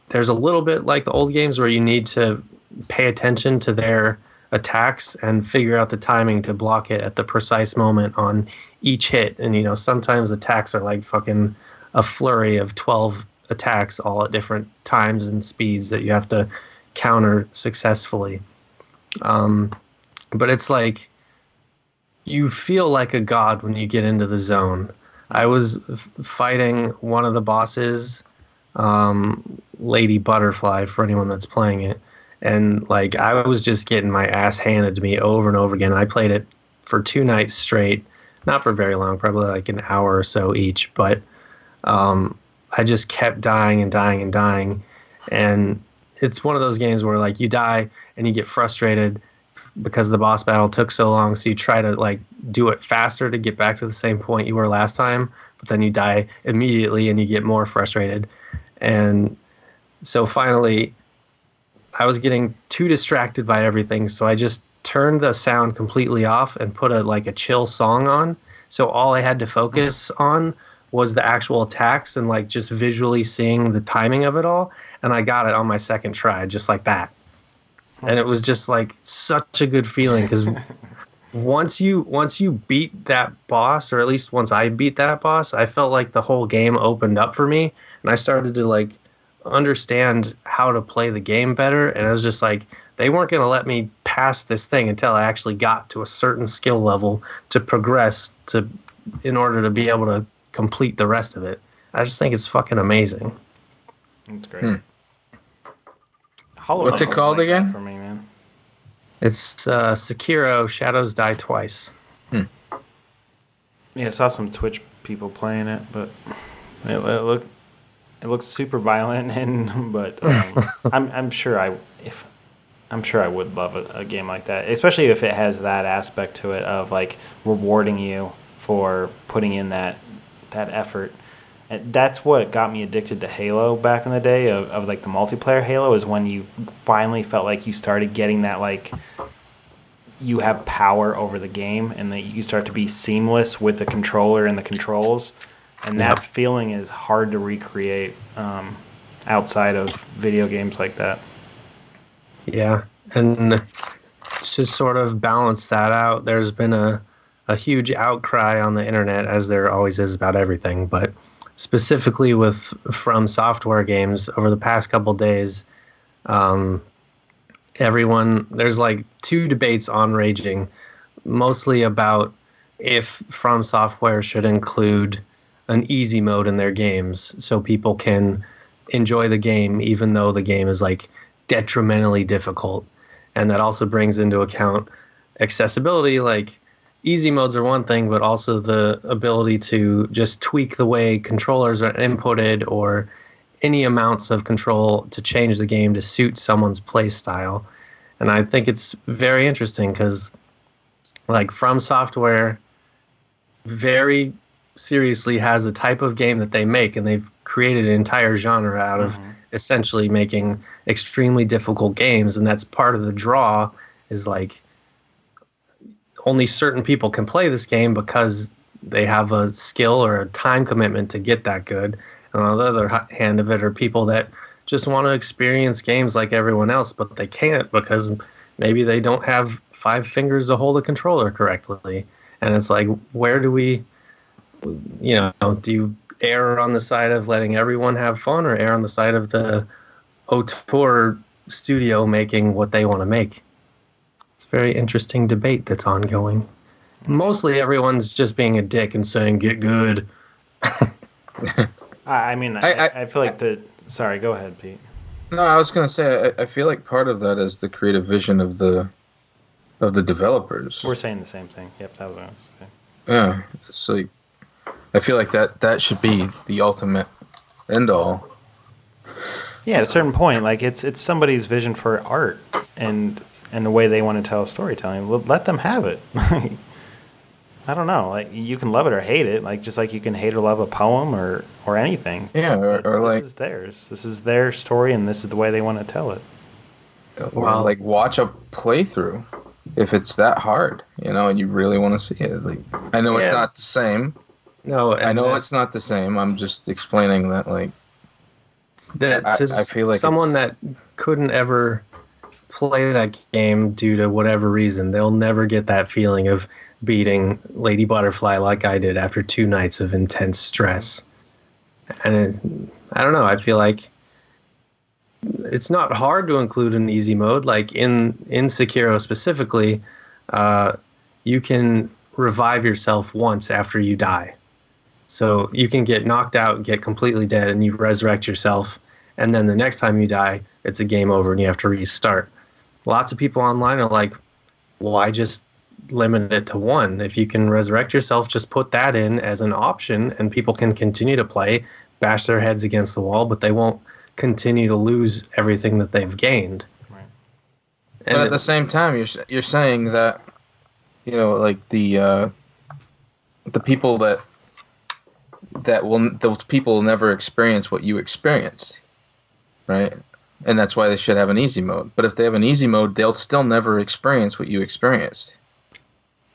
there's a little bit like the old games where you need to pay attention to their attacks and figure out the timing to block it at the precise moment on each hit. And, you know, sometimes attacks are like fucking a flurry of 12 attacks all at different times and speeds that you have to counter successfully. But it's like you feel like a god when you get into the zone. I was fighting one of the bosses, Lady Butterfly, for anyone that's playing it. And like I was just getting my ass handed to me over and over again. I played it for 2 nights straight, not for very long, probably like an hour or so each. But I just kept dying and dying and dying. And it's one of those games where like you die and you get frustrated because the boss battle took so long. So you try to like do it faster to get back to the same point you were last time. But then you die immediately and you get more frustrated. And so finally, I was getting too distracted by everything, so I just turned the sound completely off and put a chill song on. So all I had to focus on was the actual attacks and like just visually seeing the timing of it all. And I got it on my second try, just like that. And it was just like such a good feeling because once you beat that boss, or at least once I beat that boss, I felt like the whole game opened up for me, and I started to like understand how to play the game better. And I was just like, they weren't going to let me pass this thing until I actually got to a certain skill level to progress in order to be able to complete the rest of it. I just think it's fucking amazing. That's great. Hollow What's it called again? For me, man. It's Sekiro Shadows Die Twice. Yeah, I saw some Twitch people playing it, but it looks super violent, but I'm sure I would love a game like that, especially if it has that aspect to it of like rewarding you for putting in that effort. And that's what got me addicted to Halo back in the day of like the multiplayer Halo, is when you finally felt like you started getting that like you have power over the game and that you start to be seamless with the controller and the controls. And that feeling is hard to recreate outside of video games like that. Yeah, and to sort of balance that out, there's been a huge outcry on the internet, as there always is about everything, but specifically with From Software games over the past couple days, there's like 2 debates on raging, mostly about if From Software should include an easy mode in their games so people can enjoy the game even though the game is like detrimentally difficult. And that also brings into account accessibility. Like easy modes are one thing, but also the ability to just tweak the way controllers are inputted or any amounts of control to change the game to suit someone's play style. And I think it's very interesting because like From Software very seriously has a type of game that they make, and they've created an entire genre out of essentially making extremely difficult games. And that's part of the draw, is like only certain people can play this game because they have a skill or a time commitment to get that good. And on the other hand of it are people that just want to experience games like everyone else, but they can't because maybe they don't have 5 fingers to hold a controller correctly. And it's like, where do we, do you err on the side of letting everyone have fun, or err on the side of the auteur studio making what they want to make? It's a very interesting debate that's ongoing. Mostly everyone's just being a dick and saying, get good. I feel like sorry, go ahead, Pete. No, I was going to say, I feel like part of that is the creative vision of the developers. We're saying the same thing. Yep, that was what I was saying. Yeah, it's like, I feel like that should be the ultimate end all. Yeah, at a certain point, like it's somebody's vision for art, and and the way they want to tell storytelling. Let them have it. I don't know. Like, you can love it or hate it. Like, just like you can hate or love a poem or anything. Yeah, or like, this is theirs. This is their story, and this is the way they want to tell it. Or like watch a playthrough if it's that hard, and you really want to see it. Like, I know it's not the same. No, I know it's not the same. I'm just explaining that, like, I feel like someone that couldn't ever play that game due to whatever reason, they'll never get that feeling of beating Lady Butterfly like I did after 2 nights of intense stress. And I don't know, I feel like it's not hard to include an easy mode. Like in Sekiro specifically, you can revive yourself once after you die. So you can get knocked out and get completely dead, and you resurrect yourself, and then the next time you die, it's a game over and you have to restart. Lots of people online are like, why just limit it to 1? If you can resurrect yourself, just put that in as an option, and people can continue to play, bash their heads against the wall, but they won't continue to lose everything that they've gained. Right. But at the same time, you're saying that, like the people those people will never experience what you experienced, right? And that's why they should have an easy mode. But if they have an easy mode, they'll still never experience what you experienced.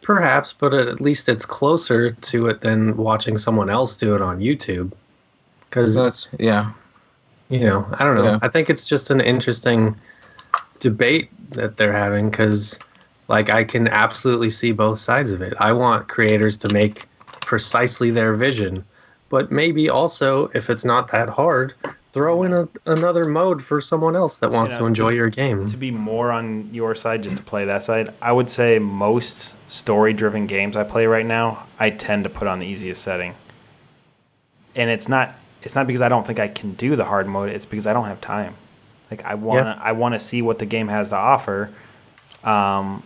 Perhaps, but at least it's closer to it than watching someone else do it on YouTube. Because I don't know. Yeah. I think it's just an interesting debate that they're having, because, like, I can absolutely see both sides of it. I want creators to make precisely their vision, but maybe also, if it's not that hard, throw in another mode for someone else that wants to enjoy your game. To be more on your side, just to play that side, I would say most story-driven games I play right now, I tend to put on the easiest setting. And it's not because I don't think I can do the hard mode. It's because I don't have time. Like, I want to see what the game has to offer, and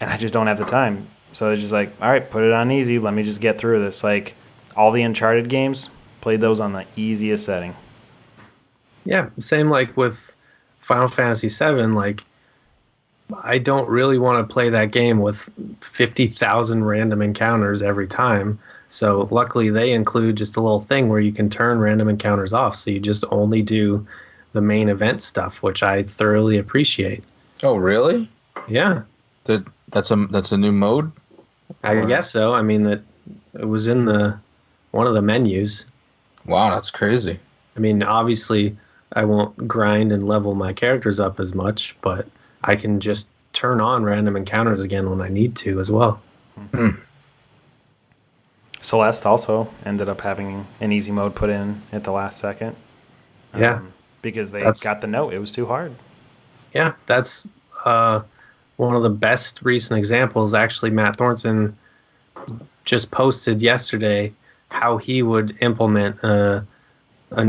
I just don't have the time. So it's just like, all right, put it on easy. Let me just get through this. Like, all the Uncharted games, played those on the easiest setting. Yeah, same like with Final Fantasy VII. Like, I don't really want to play that game with 50,000 random encounters every time. So luckily they include just a little thing where you can turn random encounters off. So you just only do the main event stuff, which I thoroughly appreciate. Oh, really? Yeah. That's a new mode? I guess so. I mean, it was in one of the menus. Wow, that's crazy. I mean, obviously I won't grind and level my characters up as much, but I can just turn on random encounters again when I need to as well. Hmm. Celeste also ended up having an easy mode put in at the last second. Yeah. Because they got the note. It was too hard. Yeah, that's one of the best recent examples. Actually, Matt Thornton just posted yesterday how he would implement an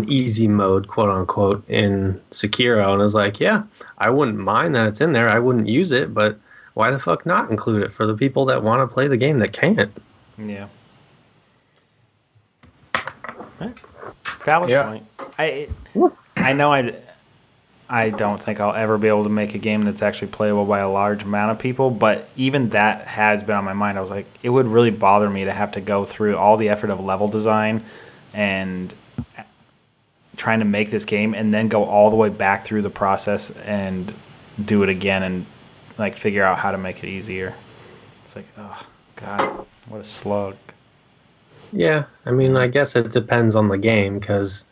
easy mode, quote unquote, in Sekiro. And I was like, yeah, I wouldn't mind that it's in there. I wouldn't use it, but why the fuck not include it for the people that want to play the game that can't? Yeah. Valid point. I know I don't think I'll ever be able to make a game that's actually playable by a large amount of people, but even that has been on my mind. I was like, it would really bother me to have to go through all the effort of level design and trying to make this game and then go all the way back through the process and do it again and like figure out how to make it easier. It's like, oh God, what a slug. Yeah, I mean, I guess it depends on the game, because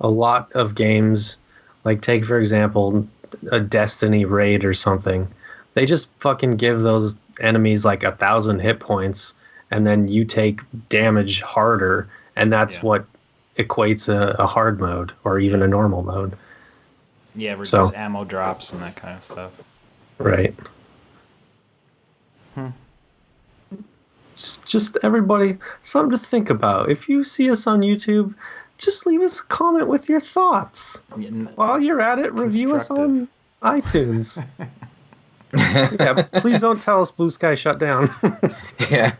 a lot of games, like take for example a Destiny raid or something, they just fucking give those enemies like 1,000 hit points, and then you take damage harder, and that's what equates a hard mode or even a normal mode. Yeah, reduce ammo drops and that kind of stuff. Right. It's just everybody, something to think about. If you see us on YouTube, just leave us a comment with your thoughts. While you're at it, review us on iTunes. Yeah, please don't tell us Blue Sky shut down. Yeah.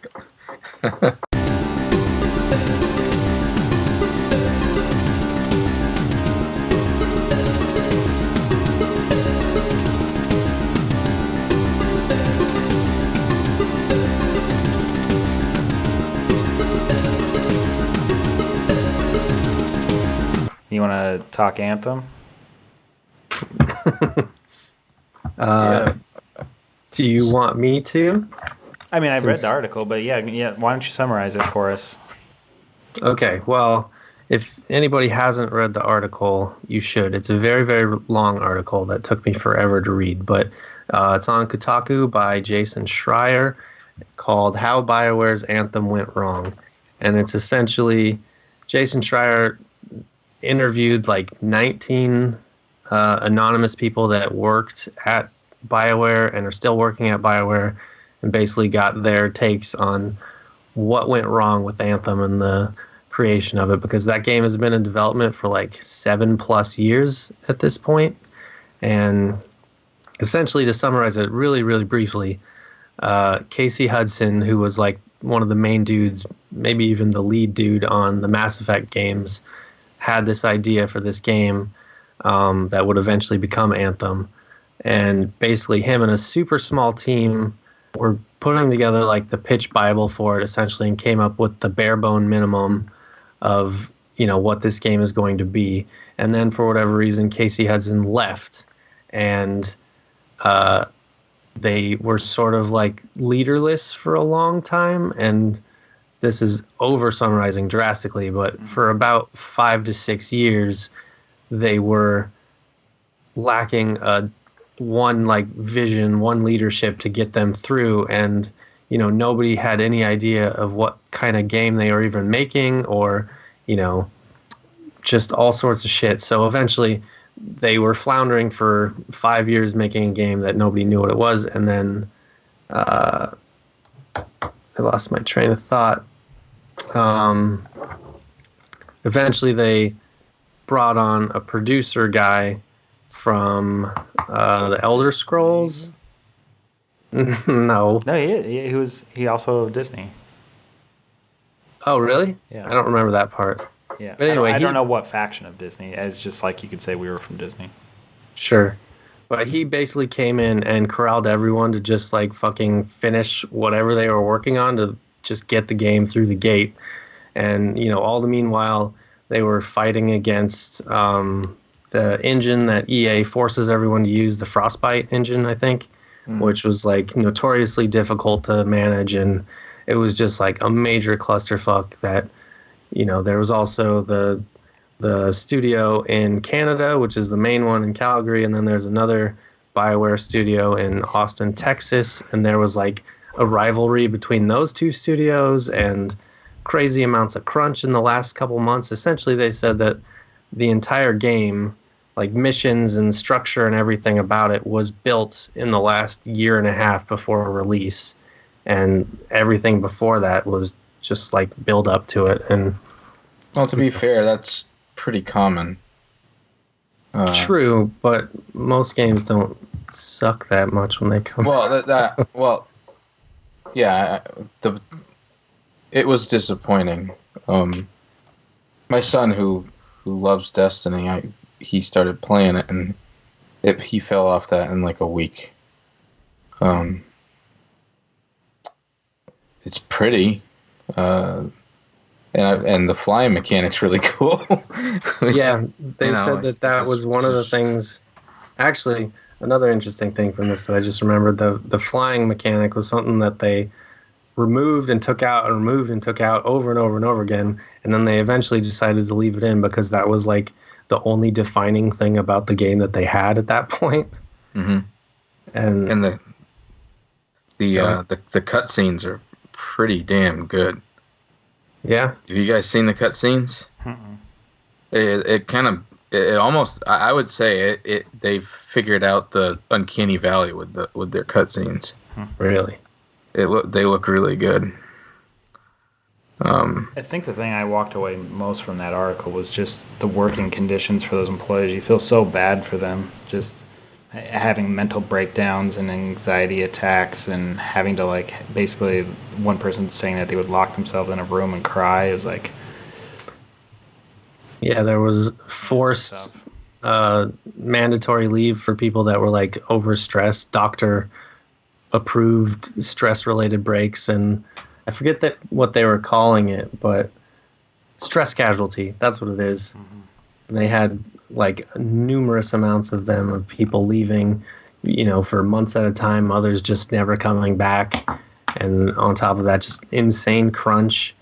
want to talk Anthem? Do you want me to? I mean, I've read the article, but yeah. Why don't you summarize it for us? Okay, well, if anybody hasn't read the article, you should. It's a very, very long article that took me forever to read, but it's on Kotaku by Jason Schreier called How BioWare's Anthem Went Wrong. And it's essentially Jason Schreier interviewed like 19 anonymous people that worked at BioWare and are still working at BioWare, and basically got their takes on what went wrong with Anthem and the creation of it, because that game has been in development for like 7+ years at this point. And essentially, to summarize it really, really briefly, Casey Hudson, who was like one of the main dudes, maybe even the lead dude on the Mass Effect games, had this idea for this game that would eventually become Anthem. And basically him and a super small team were putting together like the pitch Bible for it, essentially, and came up with the bare bone minimum of, you know, what this game is going to be. And then for whatever reason, Casey Hudson left, and they were sort of like leaderless for a long time. And this is over summarizing drastically, but for about 5 to 6 years, they were lacking one like vision, one leadership to get them through. And, you know, nobody had any idea of what kind of game they were even making, or, you know, just all sorts of shit. So eventually they were floundering for 5 years making a game that nobody knew what it was. And then I lost my train of thought. Eventually they brought on a producer guy from the Elder Scrolls. No, he also Disney. Oh, really? Yeah. I don't remember that part. Yeah. But anyway, I don't know what faction of Disney. It's just like you could say we were from Disney. Sure. But he basically came in and corralled everyone to just like fucking finish whatever they were working on to just get the game through the gate. And, you know, all the meanwhile, they were fighting against the engine that EA forces everyone to use, the Frostbite engine, I think, which was like notoriously difficult to manage. And it was just like a major clusterfuck that, you know, there was also the studio in Canada, which is the main one in Calgary. And then there's another BioWare studio in Austin, Texas. And there was like a rivalry between those two studios and crazy amounts of crunch in the last couple months. Essentially, they said that the entire game, like missions and structure and everything about it, was built in the last year and a half before release. And everything before that was just like build up to it. And well, to be fair, that's pretty common. True, but most games don't suck that much when they come out. Well, yeah, it was disappointing. My son, who loves Destiny, he started playing it, and he fell off that in like a week. It's pretty, and the flying mechanic's really cool. Yeah, they said that was one of the things. Actually, another interesting thing from this that I just remembered, the flying mechanic was something that they removed and took out and removed and took out over and over and over again, and then they eventually decided to leave it in because that was like the only defining thing about the game that they had at that point. Mm-hmm. And the cutscenes are pretty damn good. Yeah. Have you guys seen the cutscenes? It almost, I would say they've figured out the uncanny valley with their cutscenes. Really? They look really good. I think the thing I walked away most from that article was just the working conditions for those employees. You feel so bad for them, just having mental breakdowns and anxiety attacks and having to, like, basically one person saying that they would lock themselves in a room and cry. It was like... Yeah, there was forced mandatory leave for people that were, like, overstressed, doctor-approved stress-related breaks, and I forget what they were calling it, but stress casualty, that's what it is. They had like numerous amounts of them of people leaving, for months at a time, others just never coming back. And on top of that, just insane crunch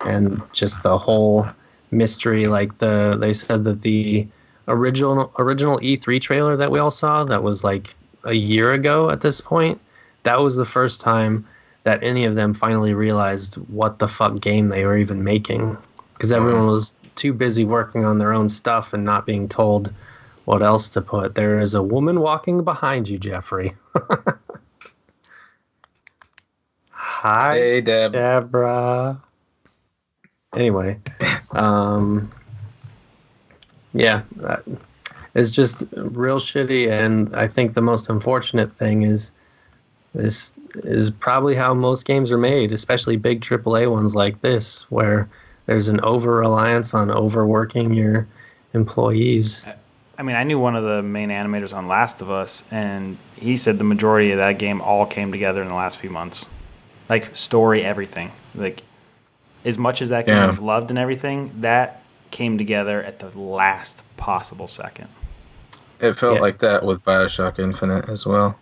and just the whole mystery. Like they said that the original E3 trailer that we all saw, that was like a year ago at this point, that was the first time that any of them finally realized what the fuck game they were even making, because everyone was too busy working on their own stuff and not being told what else to put. There is a woman walking behind you, Jeffrey. Hi, hey, Deb. Deborah. Anyway, yeah, it's just real shitty, and I think the most unfortunate thing is this is probably how most games are made, especially big AAA ones like this, where there's an over-reliance on overworking your employees. I mean, I knew one of the main animators on Last of Us, and he said the majority of that game all came together in the last few months. Like, story, everything. Like, as much as that game was loved and everything, that came together at the last possible second. It felt like that with BioShock Infinite as well.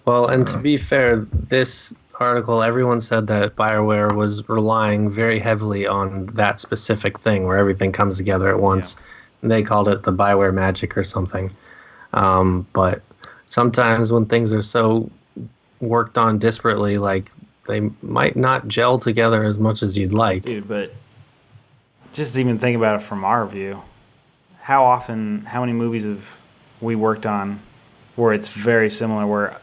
Well, and to be fair, this article, everyone said that BioWare was relying very heavily on that specific thing where everything comes together at once. Yeah. They called it the BioWare magic or something. But sometimes when things are so worked on disparately, like, they might not gel together as much as you'd like. Dude, but just even think about it from our view. How many movies have we worked on where it's very similar, where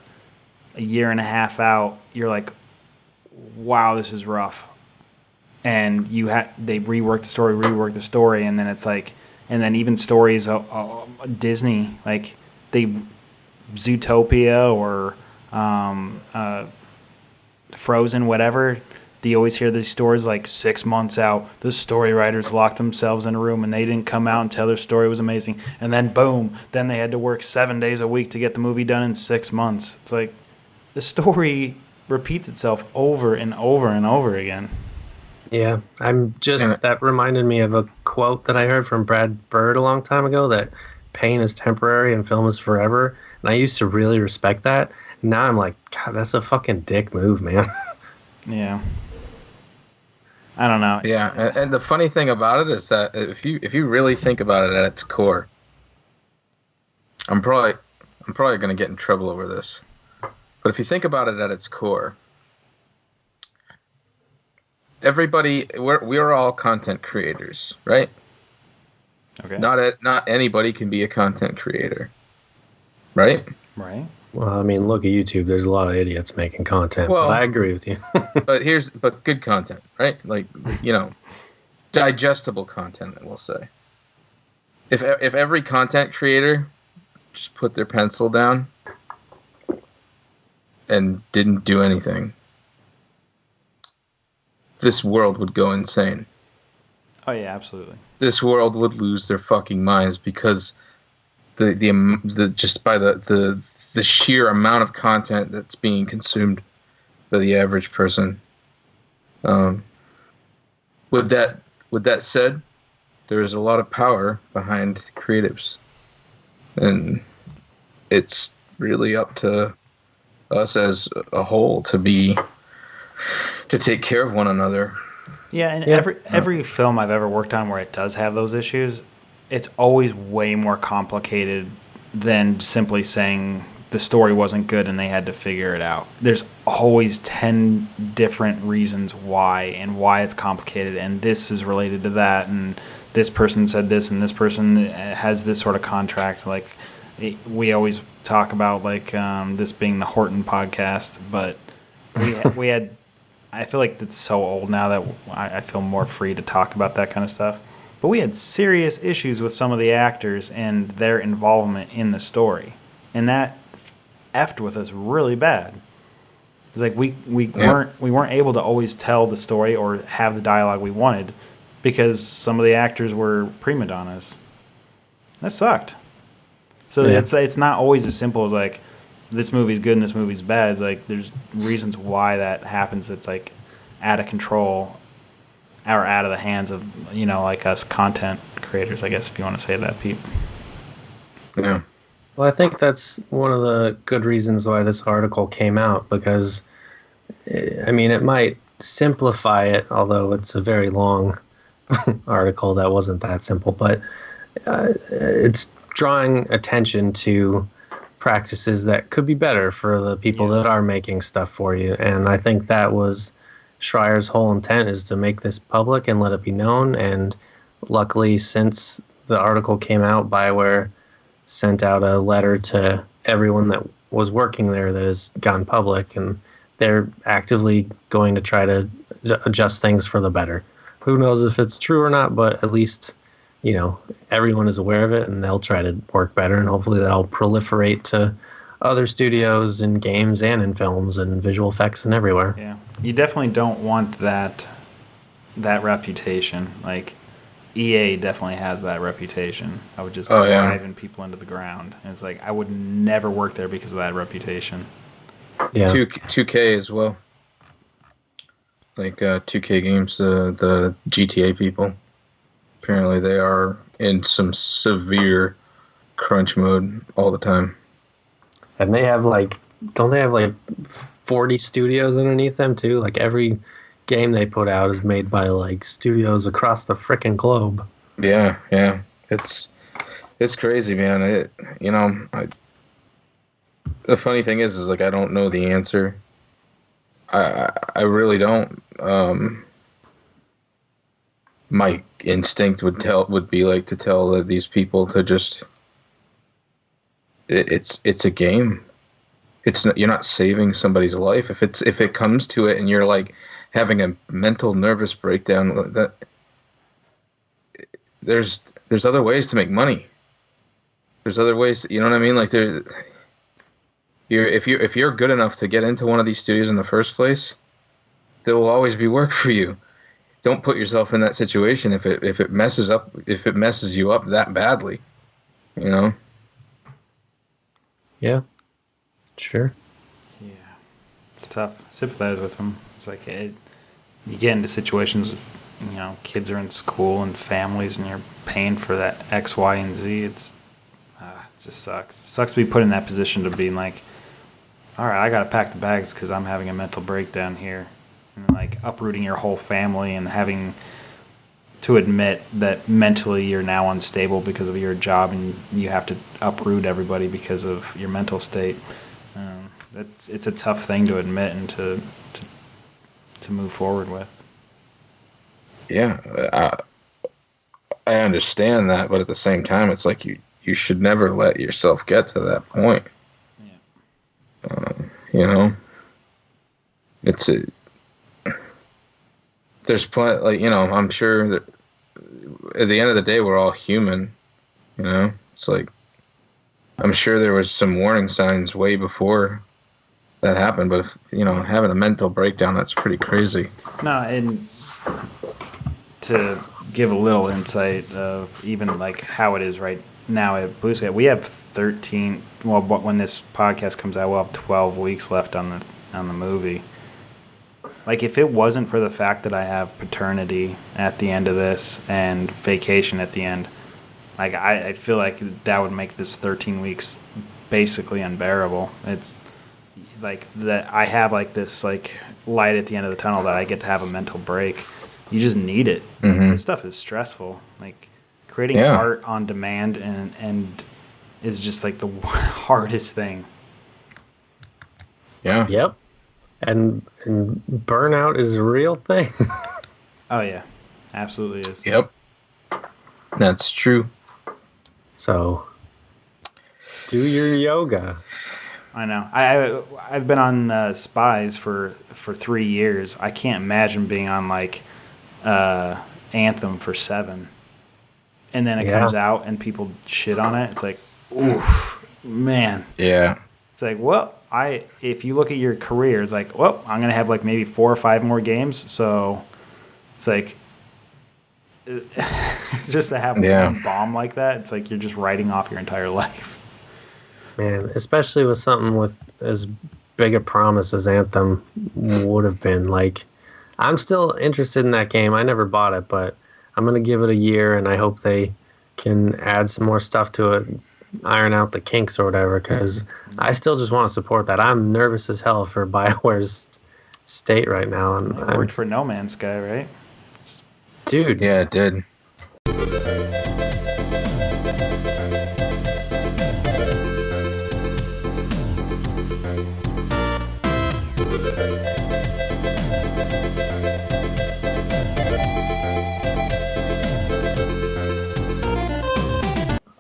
a year and a half out, you're like, wow, this is rough. And they rework the story, and then it's like, and then even stories, Disney, like Zootopia or Frozen, whatever, you always hear these stories like 6 months out, the story writers locked themselves in a room and they didn't come out and tell their story was amazing. And then boom, then they had to work 7 days a week to get the movie done in 6 months. It's like the story repeats itself over and over and over again. Yeah, that reminded me of a quote that I heard from Brad Bird a long time ago, that pain is temporary and film is forever. And I used to really respect that. Now I'm like, God, that's a fucking dick move, man. Yeah. I don't know. Yeah, and the funny thing about it is that if you really think about it at its core, I'm probably going to get in trouble over this. But if you think about it at its core, we're all content creators, right? Okay. Not anybody can be a content creator, right? Right. Well, I mean, look at YouTube. There's a lot of idiots making content, but I agree with you. but good content, right? Like, digestible content, I will say. If every content creator just put their pencil down and didn't do anything, this world would go insane. Oh yeah, absolutely. This world would lose their fucking minds, because the just by the sheer amount of content that's being consumed by the average person. With that said, there is a lot of power behind creatives, and it's really up to us as a whole to take care of one another. Yeah, and every film I've ever worked on where it does have those issues, it's always way more complicated than simply saying the story wasn't good and they had to figure it out. There's always 10 different reasons why, and why it's complicated, and this is related to that, and this person said this, and this person has this sort of contract. Like, we always talk about, like, this being the Horton podcast, but we had, I feel like it's so old now that I feel more free to talk about that kind of stuff. But we had serious issues with some of the actors and their involvement in the story, and that effed with us really bad. It's like we weren't able to always tell the story or have the dialogue we wanted because some of the actors were prima donnas. That sucked. So it's not always as simple as like, this movie's good and this movie's bad. It's like there's reasons why that happens. It's like out of control. are out of the hands of, like us content creators, I guess, if you want to say that, Pete. Yeah. Well, I think that's one of the good reasons why this article came out, because, I mean, it might simplify it, although it's a very long article that wasn't that simple, but it's drawing attention to practices that could be better for the people that are making stuff for you. And I think that was Schreier's whole intent, is to make this public and let it be known. And luckily, since the article came out, BioWare sent out a letter to everyone that was working there that has gone public, and they're actively going to try to adjust things for the better. Who knows if it's true or not, but at least, everyone is aware of it, and they'll try to work better, and hopefully that'll proliferate to other studios in games and in films and visual effects and everywhere. Yeah, you definitely don't want that reputation. Like, EA definitely has that reputation. I would just driving people into the ground. And it's like, I would never work there because of that reputation. Yeah. 2K as well. Like 2K Games, the GTA people. Apparently they are in some severe crunch mode all the time. And they have don't they have 40 studios underneath them too? Like every game they put out is made by studios across the frickin' globe. Yeah. It's crazy, man. The funny thing is I don't know the answer. I really don't. My instinct would be to tell these people to just. It's a game. You're not saving somebody's life. If it comes to it and you're having a mental nervous breakdown, that there's other ways to make money. There's other ways. You know what I mean? If you're good enough to get into one of these studios in the first place, there will always be work for you. Don't put yourself in that situation if it messes you up that badly. Yeah. Sure. Yeah. It's tough. I sympathize with them. It's like you get into situations of, kids are in school and families, and you're paying for that X, Y, and Z. It just sucks. It sucks to be put in that position to be like, all right, I got to pack the bags because I'm having a mental breakdown here. And uprooting your whole family and having to admit that mentally you're now unstable because of your job, and you have to uproot everybody because of your mental state. It's a tough thing to admit and to move forward with. Yeah, I understand that, but at the same time, it's like you should never let yourself get to that point. Yeah. There's plenty. I'm sure that at the end of the day, we're all human. It's I'm sure there was some warning signs way before that happened, but having a mental breakdown, that's pretty crazy. No, and to give a little insight of even how it is right now at Blue Sky, we have 13. Well, when this podcast comes out, we'll have 12 weeks left on the movie. If it wasn't for the fact that I have paternity at the end of this and vacation at the end, I feel like that would make this 13 weeks basically unbearable. It's that I have this light at the end of the tunnel that I get to have a mental break. You just need it. Mm-hmm. This stuff is stressful. Creating art on demand and is just the hardest thing. Yeah. Yep. And burnout is a real thing. Oh yeah, absolutely is. Yep, that's true. So, do your yoga. I know. I've been on Spies for 3 years. I can't imagine being on Anthem for 7, and then it comes out and people shit on it. It's oof, man. Yeah. It's if you look at your career, it's I'm going to have maybe 4 or 5 more games. So it's just to have one bomb like that, it's you're just writing off your entire life. Man, especially with something with as big a promise as Anthem would have been. I'm still interested in that game. I never bought it, but I'm going to give it a year, and I hope they can add some more stuff to it, iron out the kinks or whatever, because I still just want to support that. I'm nervous as hell for BioWare's state right now. And it worked for No Man's Sky, right? Dude. Yeah, it did.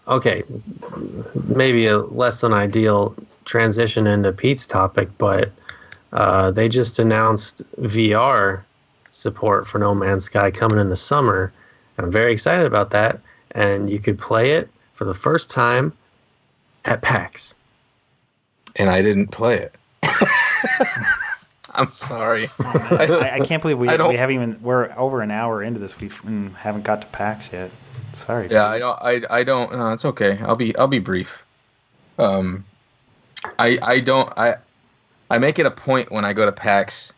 Okay, maybe a less than ideal transition into Pete's topic, but they just announced VR support for No Man's Sky coming in the summer, and I'm very excited about that. And you could play it for the first time at PAX. And I didn't play it. I'm sorry. Oh, I can't believe we haven't even. We're over an hour into this. We haven't got to PAX yet. Sorry. Yeah, I don't. No, it's okay. I'll be brief. I make it a point when I go to PAX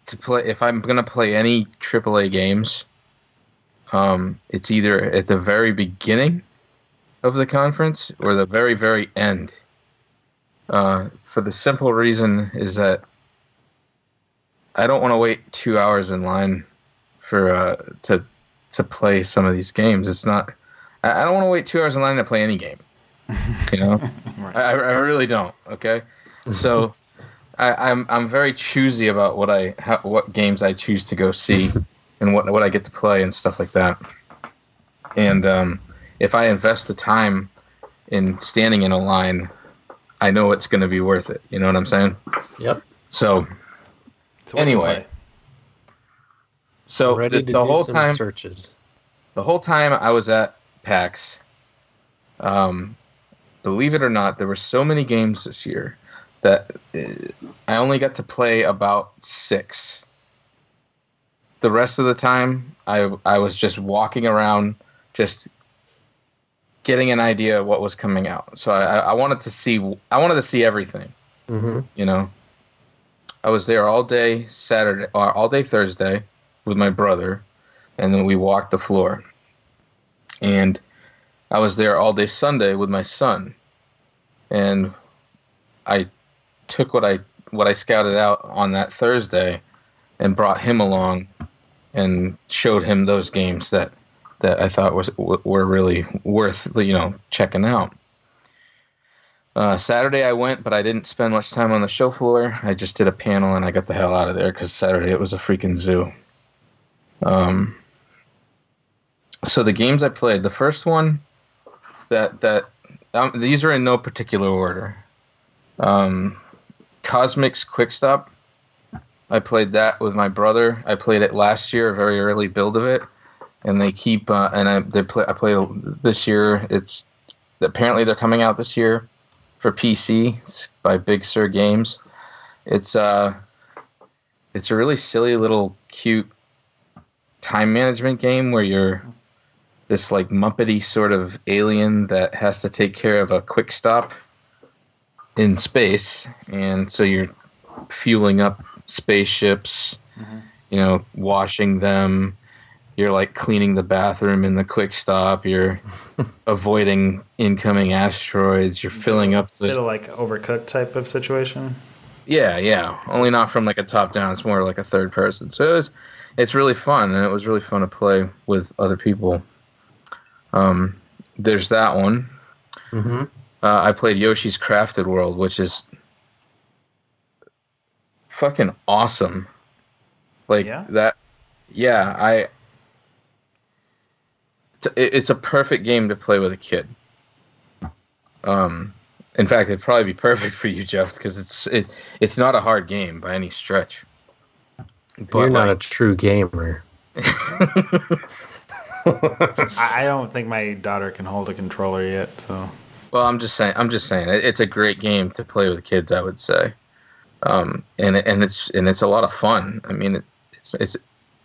to play. If I'm gonna play any AAA games, it's either at the very beginning of the conference or the very, very end. For the simple reason is that I don't want to wait 2 hours in line for to play some of these games. It's not. I don't want to wait 2 hours in line to play any game. You know, right. I really don't. Okay, so I'm very choosy about what games I choose to go see and what I get to play and stuff like that. And if I invest the time in standing in a line, I know it's going to be worth it. You know what I'm saying? Yep. So anyway. So the whole time, searches. The whole time I was at PAX, believe it or not, there were so many games this year that I only got to play about 6. The rest of the time, I was just walking around, just getting an idea of what was coming out. So I wanted to see everything. Mm-hmm. You know, I was there all day Saturday, or all day Thursday, with my brother, and then we walked the floor. And I was there all day Sunday with my son, and I took what I scouted out on that Thursday and brought him along and showed him those games that I thought were really worth, you know, checking out. Saturday I went, but I didn't spend much time on the show floor. I just did a panel and I got the hell out of there because Saturday it was a freaking zoo. So the games I played, the first one these are in no particular order. Cosmic's Quick Stop. I played that with my brother. I played it last year, a very early build of it, and they keep I played this year. It's apparently they're coming out this year for PC. It's by Big Sur Games. It's a really silly little cute time management game where you're this like Muppety sort of alien that has to take care of a quick stop in space, and so you're fueling up spaceships, you know, washing them. You're like cleaning the bathroom in the quick stop. You're avoiding incoming asteroids. You're filling up the little like Overcooked type of situation. Yeah. Only not from like a top down. It's more like a third person. So it's really fun, and it was really fun to play with other people. There's that one. Mm-hmm. I played Yoshi's Crafted World, which is fucking awesome. Like that. Yeah, it's a perfect game to play with a kid. In fact, it'd probably be perfect for you, Jeff, because it's not a hard game by any stretch. But you're not a true gamer. I don't think my daughter can hold a controller yet. So. Well, I'm just saying. It's a great game to play with kids, I would say. And it's a lot of fun. I mean, it's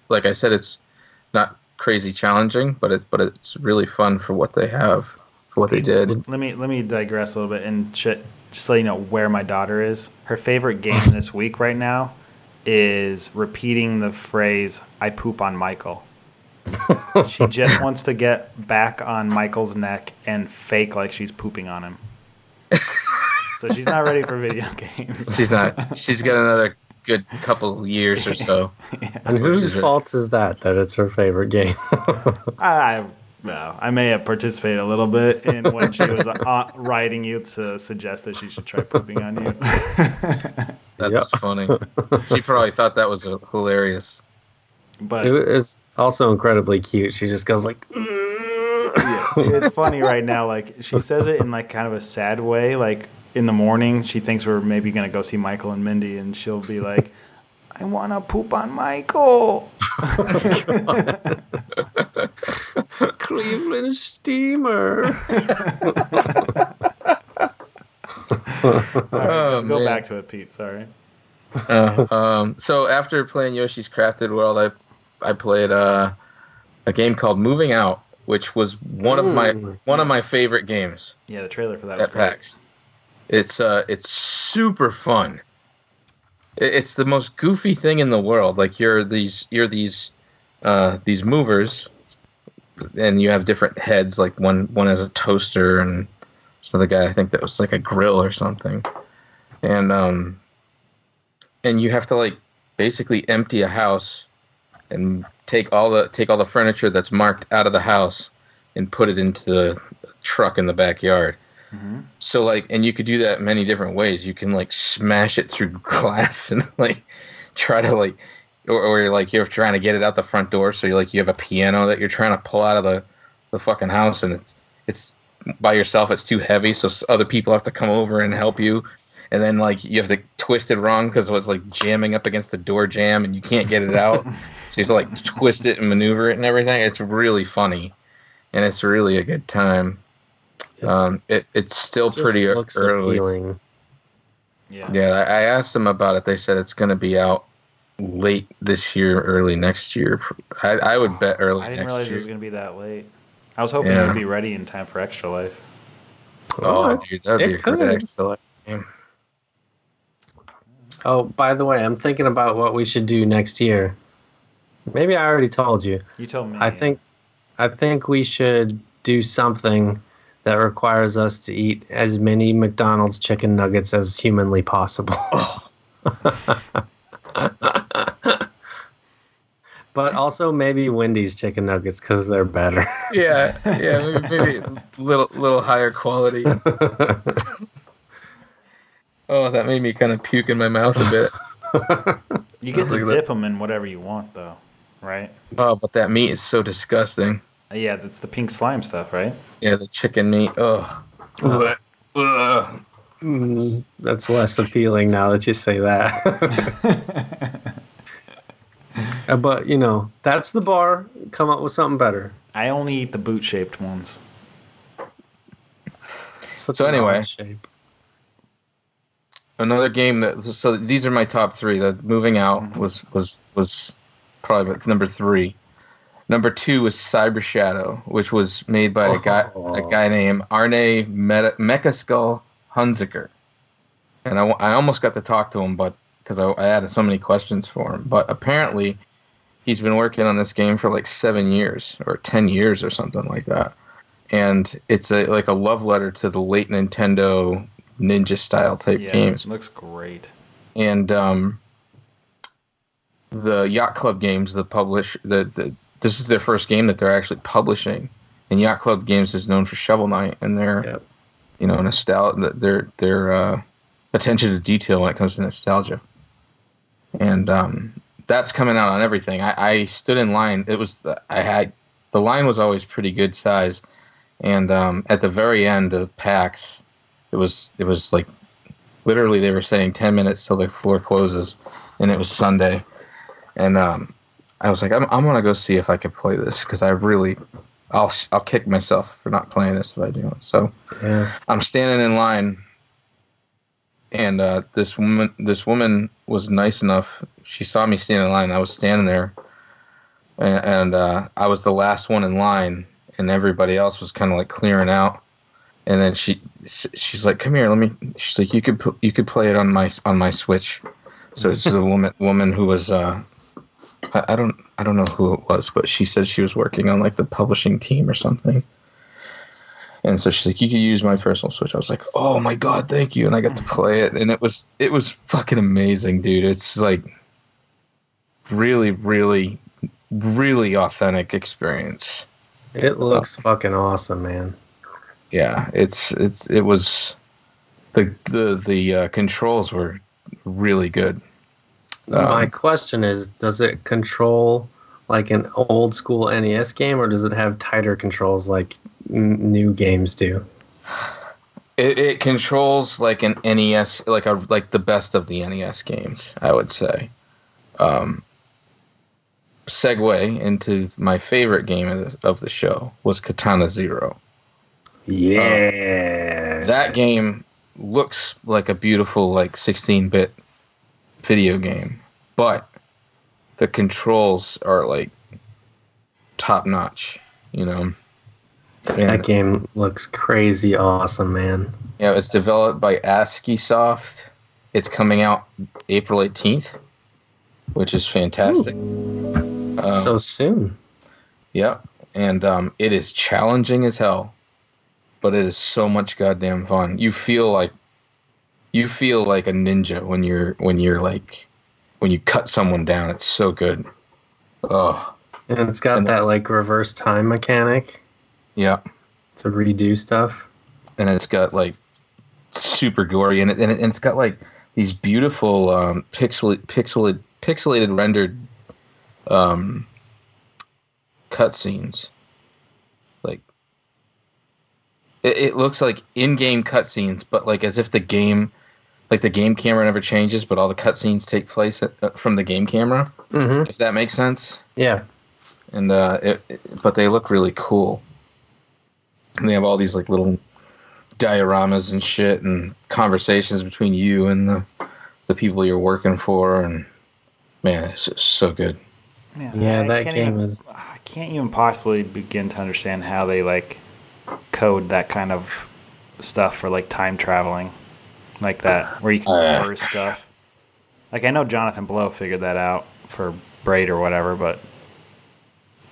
like I said, it's not crazy challenging, but it's really fun for what they have, for what they did. Let me digress a little bit and just let you know where my daughter is. Her favorite game this week right now is repeating the phrase, "I poop on Michael." She just wants to get back on Michael's neck and fake like she's pooping on him. So she's not ready for video games. She's not. She's got another good couple years or so. Yeah. And whose fault is that it's her favorite game? I may have participated a little bit in when she was writing you to suggest that she should try pooping on you. That's funny. She probably thought that was hilarious. But it is also incredibly cute. She just goes like... It's funny right now. Like, she says it in like kind of a sad way. Like, in the morning, she thinks we're maybe going to go see Michael and Mindy, and she'll be like, I want to poop on Michael. Cleveland Steamer. Right, go back to it, Pete. Sorry. So after playing Yoshi's Crafted World, I played a game called Moving Out, which was one of my favorite games. Yeah, the trailer for that was at PAX. It's super fun. It's the most goofy thing in the world. Like you're these movers, and you have different heads. Like one has a toaster, and this other guy, I think that was like a grill or something. And you have to like basically empty a house and take all the furniture that's marked out of the house and put it into the truck in the backyard. Mm-hmm. So like, and you could do that many different ways. You can like smash it through glass and like try to like, or you're like you're trying to get it out the front door. So you have a piano that you're trying to pull out of the fucking house, and it's by yourself. It's too heavy, so other people have to come over and help you. And then like you have to twist it wrong because it was like jamming up against the door jamb, and you can't get it out. So you have to like twist it and maneuver it and everything. It's really funny, and it's really a good time. It's still pretty looks early. Appealing. Yeah, I asked them about it. They said it's going to be out late this year, early next year. I would bet early next year. I didn't realize it was going to be that late. I was hoping it would be ready in time for Extra Life. Oh, dude, that'd be a great Extra Life game. Oh, by the way, I'm thinking about what we should do next year. Maybe I already told you. You told me. I think we should do something that requires us to eat as many McDonald's chicken nuggets as humanly possible. But also maybe Wendy's chicken nuggets because they're better. Yeah, maybe a little higher quality. Oh, that made me kind of puke in my mouth a bit. You get to dip them in whatever you want, though, right? Oh, but that meat is so disgusting. Yeah, that's the pink slime stuff, right? Yeah, the chicken meat. Ugh. That's less appealing now that you say that. But, that's the bar. Come up with something better. I only eat the boot-shaped ones. So anyway, shape. Another game so these are my top three. The Moving Out was probably number 3. Number 2 was Cyber Shadow, which was made by a guy named Arne Mechaskull Hunziker. And I almost got to talk to him, but because I had so many questions for him. But apparently, he's been working on this game for like 7 years or 10 years or something like that. And it's like a love letter to the late Nintendo ninja style type games. It looks great. And the Yacht Club games, this is their first game that they're actually publishing. And Yacht Club Games is known for Shovel Knight and their nostalgia, their attention to detail when it comes to nostalgia. And that's coming out on everything. I stood in line. The line was always pretty good size, and at the very end of PAX, it was like literally they were saying 10 minutes till the floor closes, and it was Sunday, and I was like, I'm gonna go see if I can play this because I'll kick myself for not playing this if I do. So I'm standing in line. And this woman was nice enough. She saw me standing in line. I was standing there, and I was the last one in line, and everybody else was kind of like clearing out. And then she's like, "Come here, let me." She's like, "You could play it on my Switch." So it's just a woman who was I don't know who it was, but she said she was working on like the publishing team or something. And so she's like, you could use my personal Switch. I was like, oh my God, thank you. And I got to play it, and it was fucking amazing, dude. It's like really, really, really authentic experience. It looks fucking awesome, man. Yeah, it was the controls were really good. My question is, does it control like an old school NES game, or does it have tighter controls like new games do? It controls like an NES, like the best of the NES games, I would say. Segue into my favorite game of the show was Katana Zero. Yeah. That game looks like a beautiful like 16-bit video game, but the controls are like top notch, you know. That game looks crazy awesome, man. Yeah, it's developed by ASCII Soft. It's coming out April 18th, which is fantastic. So soon. Yep, and it is challenging as hell, but it is so much goddamn fun. You feel like a ninja when you cut someone down. It's so good. Oh, and it's got that like reverse time mechanic. Yeah, to redo stuff, and it's got like super gory, and it's got like these beautiful pixelated rendered cutscenes. Like it looks like in-game cutscenes, but like as if the game camera never changes, but all the cutscenes take place from the game camera. Mm-hmm. If that makes sense. Yeah. And but they look really cool. And they have all these like little dioramas and shit, and conversations between you and the people you're working for, and man, it's just so good. Yeah, that game is. I can't even possibly begin to understand how they like code that kind of stuff for like time traveling, like that, where you can reverse stuff. Like I know Jonathan Blow figured that out for Braid or whatever, but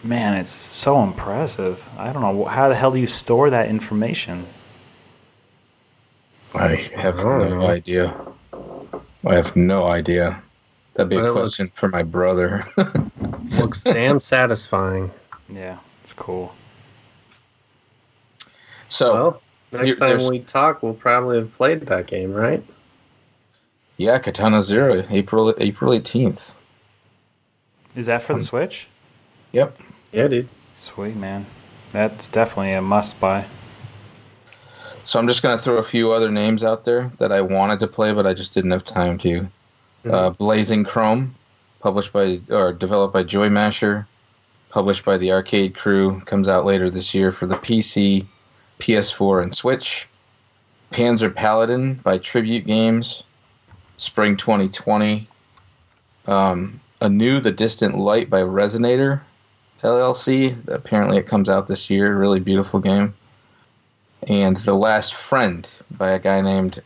man, it's so impressive. I don't know, how the hell do you store that information? I have no idea. I have no idea. That'd be a question for my brother. Looks damn satisfying. Yeah, it's cool. So, next time we talk, we'll probably have played that game, right? Yeah, Katana Zero, April 18th. Is that for the Switch? Yep. Yeah, dude. Sweet, man. That's definitely a must-buy. So I'm just going to throw a few other names out there that I wanted to play, but I just didn't have time to. Blazing Chrome, developed by Joy Masher, published by the Arcade Crew, comes out later this year for the PC, PS4, and Switch. Panzer Paladin by Tribute Games, spring 2020. Anew The Distant Light by Resonator LLC. Apparently it comes out this year. Really beautiful game. And The Last Friend by a guy named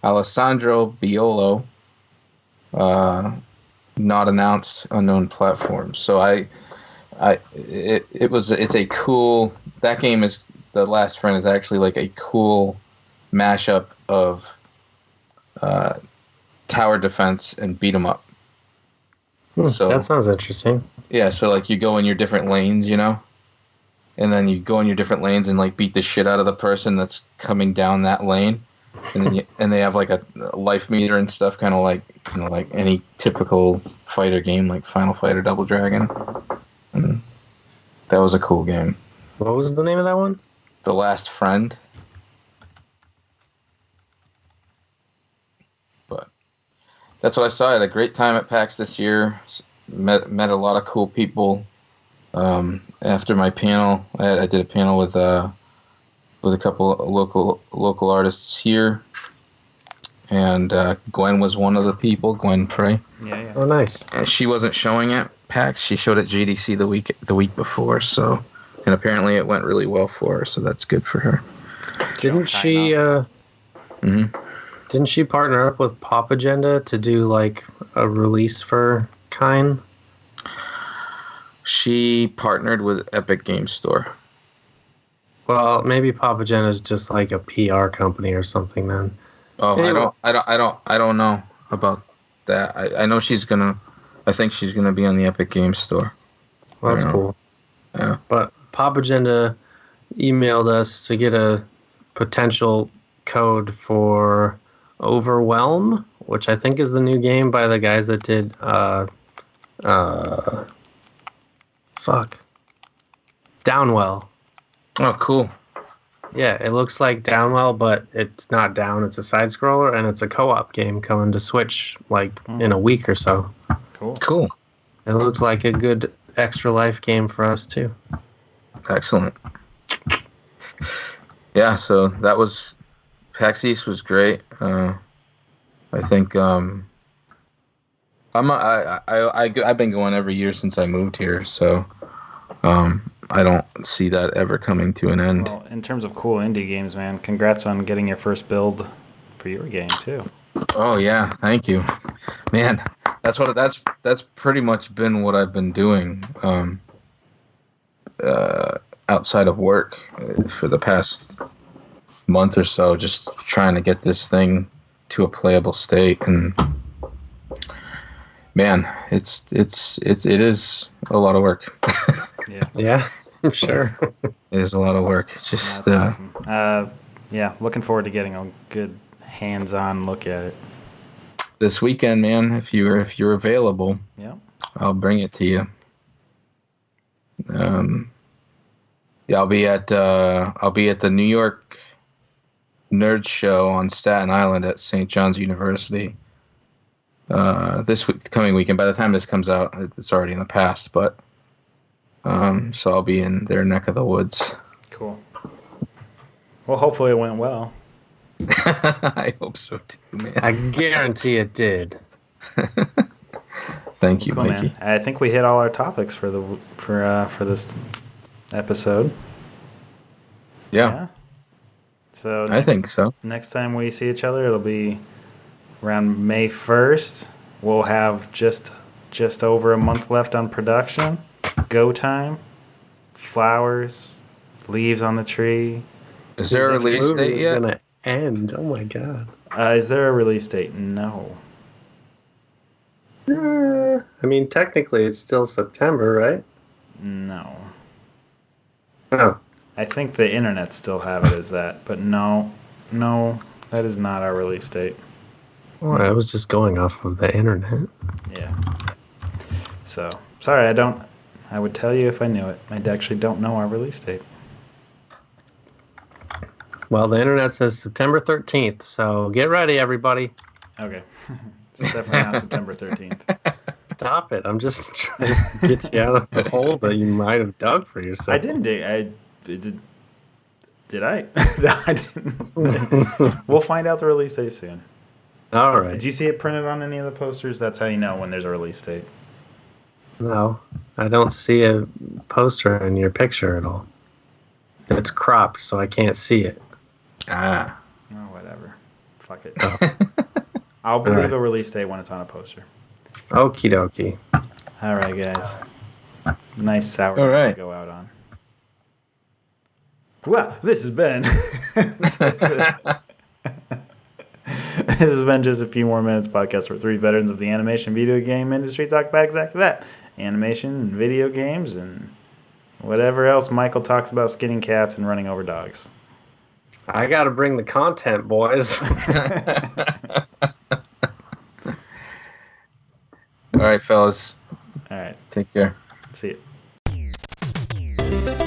Alessandro Biolo. Not announced, unknown platform. So it's a cool. That game is The Last Friend is actually like a cool mashup of tower defense and beat 'em up. So that sounds interesting. Yeah, so like you go in your different lanes, you know, and then you go in your different lanes and like beat the shit out of the person that's coming down that lane, and then and they have like a life meter and stuff, kind of like, you know, like any typical fighter game, like Final Fight or Double Dragon. And that was a cool game. What was the name of that one? The Last Friend. But that's what I saw. I had a great time at PAX this year. Met a lot of cool people. After my panel, I did a panel with a couple of local artists here, and Gwen was one of the people. Gwen Prey. Yeah. Oh, nice. And she wasn't showing at PAX. She showed at GDC the week before. So, and apparently it went really well for her. So that's good for her. Didn't she? Didn't she partner up with Pop Agenda to do like a release for Kine? She partnered with Epic Games Store. Well, maybe Pop Agenda is just like a PR company or something then. Oh, Anyway. I don't know about that. I know I think she's gonna be on the Epic Games Store. Well, that's cool. Yeah. But Pop Agenda emailed us to get a potential code for Overwhelm, which I think is the new game by the guys that did Downwell. Oh, cool. Yeah, it looks like Downwell, but it's not down. It's a side scroller, and it's a co-op game coming to Switch in a week or so. Cool. It looks like a good extra life game for us too. Excellent. Yeah, so that was PAX East was great. I think I've been going every year since I moved here, so I don't see that ever coming to an end. Well, in terms of cool indie games, man, congrats on getting your first build for your game too. Oh yeah, thank you, man. That's pretty much been what I've been doing outside of work for the past month or so, just trying to get this thing to a playable state. And man, it is a lot of work. Yeah, I'm sure. It is a lot of work. It's just That's awesome. Yeah, looking forward to getting a good hands-on look at it this weekend, man. If you're available, yeah, I'll bring it to you. Yeah, I'll be at the New York Nerd Show on Staten Island at St. John's University coming weekend. By the time this comes out, it's already in the past, but so I'll be in their neck of the woods. Cool. Well, hopefully it went well. I hope so too, man. I guarantee it did. Thank you, Cool, Mikey. man. I think we hit all our topics for this episode. Yeah. So I think so. Next time we see each other, it'll be around May 1st. We'll have just over a month left on production. Go time. Flowers. Leaves on the tree. Is there a release date It's yet? gonna end. Oh my god. Is there a release date? No. I mean, technically, it's still September, right? No. Oh. I think the internet still have it as that, but no, that is not our release date. Well, I was just going off of the internet. Yeah. So, sorry, I would tell you if I knew it. I actually don't know our release date. Well, the internet says September 13th, so get ready, everybody. Okay. It's definitely not September 13th. Stop it. I'm just trying to get you out of the hole that you might have dug for yourself. I didn't dig. Did I? I didn't. We'll find out the release date soon. All right. Did you see it printed on any of the posters? That's how you know when there's a release date. No, I don't see a poster in your picture at all. It's cropped, so I can't see it. Ah. Oh, whatever. Fuck it. Oh. I'll believe right. the release date when it's on a poster. Okie dokie. All right, guys. Nice sour All right. to go out on. Well, this has been just a few more minutes podcast where three veterans of the animation video game industry talk about exactly that. Animation and video games and whatever else Michael talks about, skinning cats and running over dogs. I got to bring the content, boys. All right, fellas. All right. Take care. See you.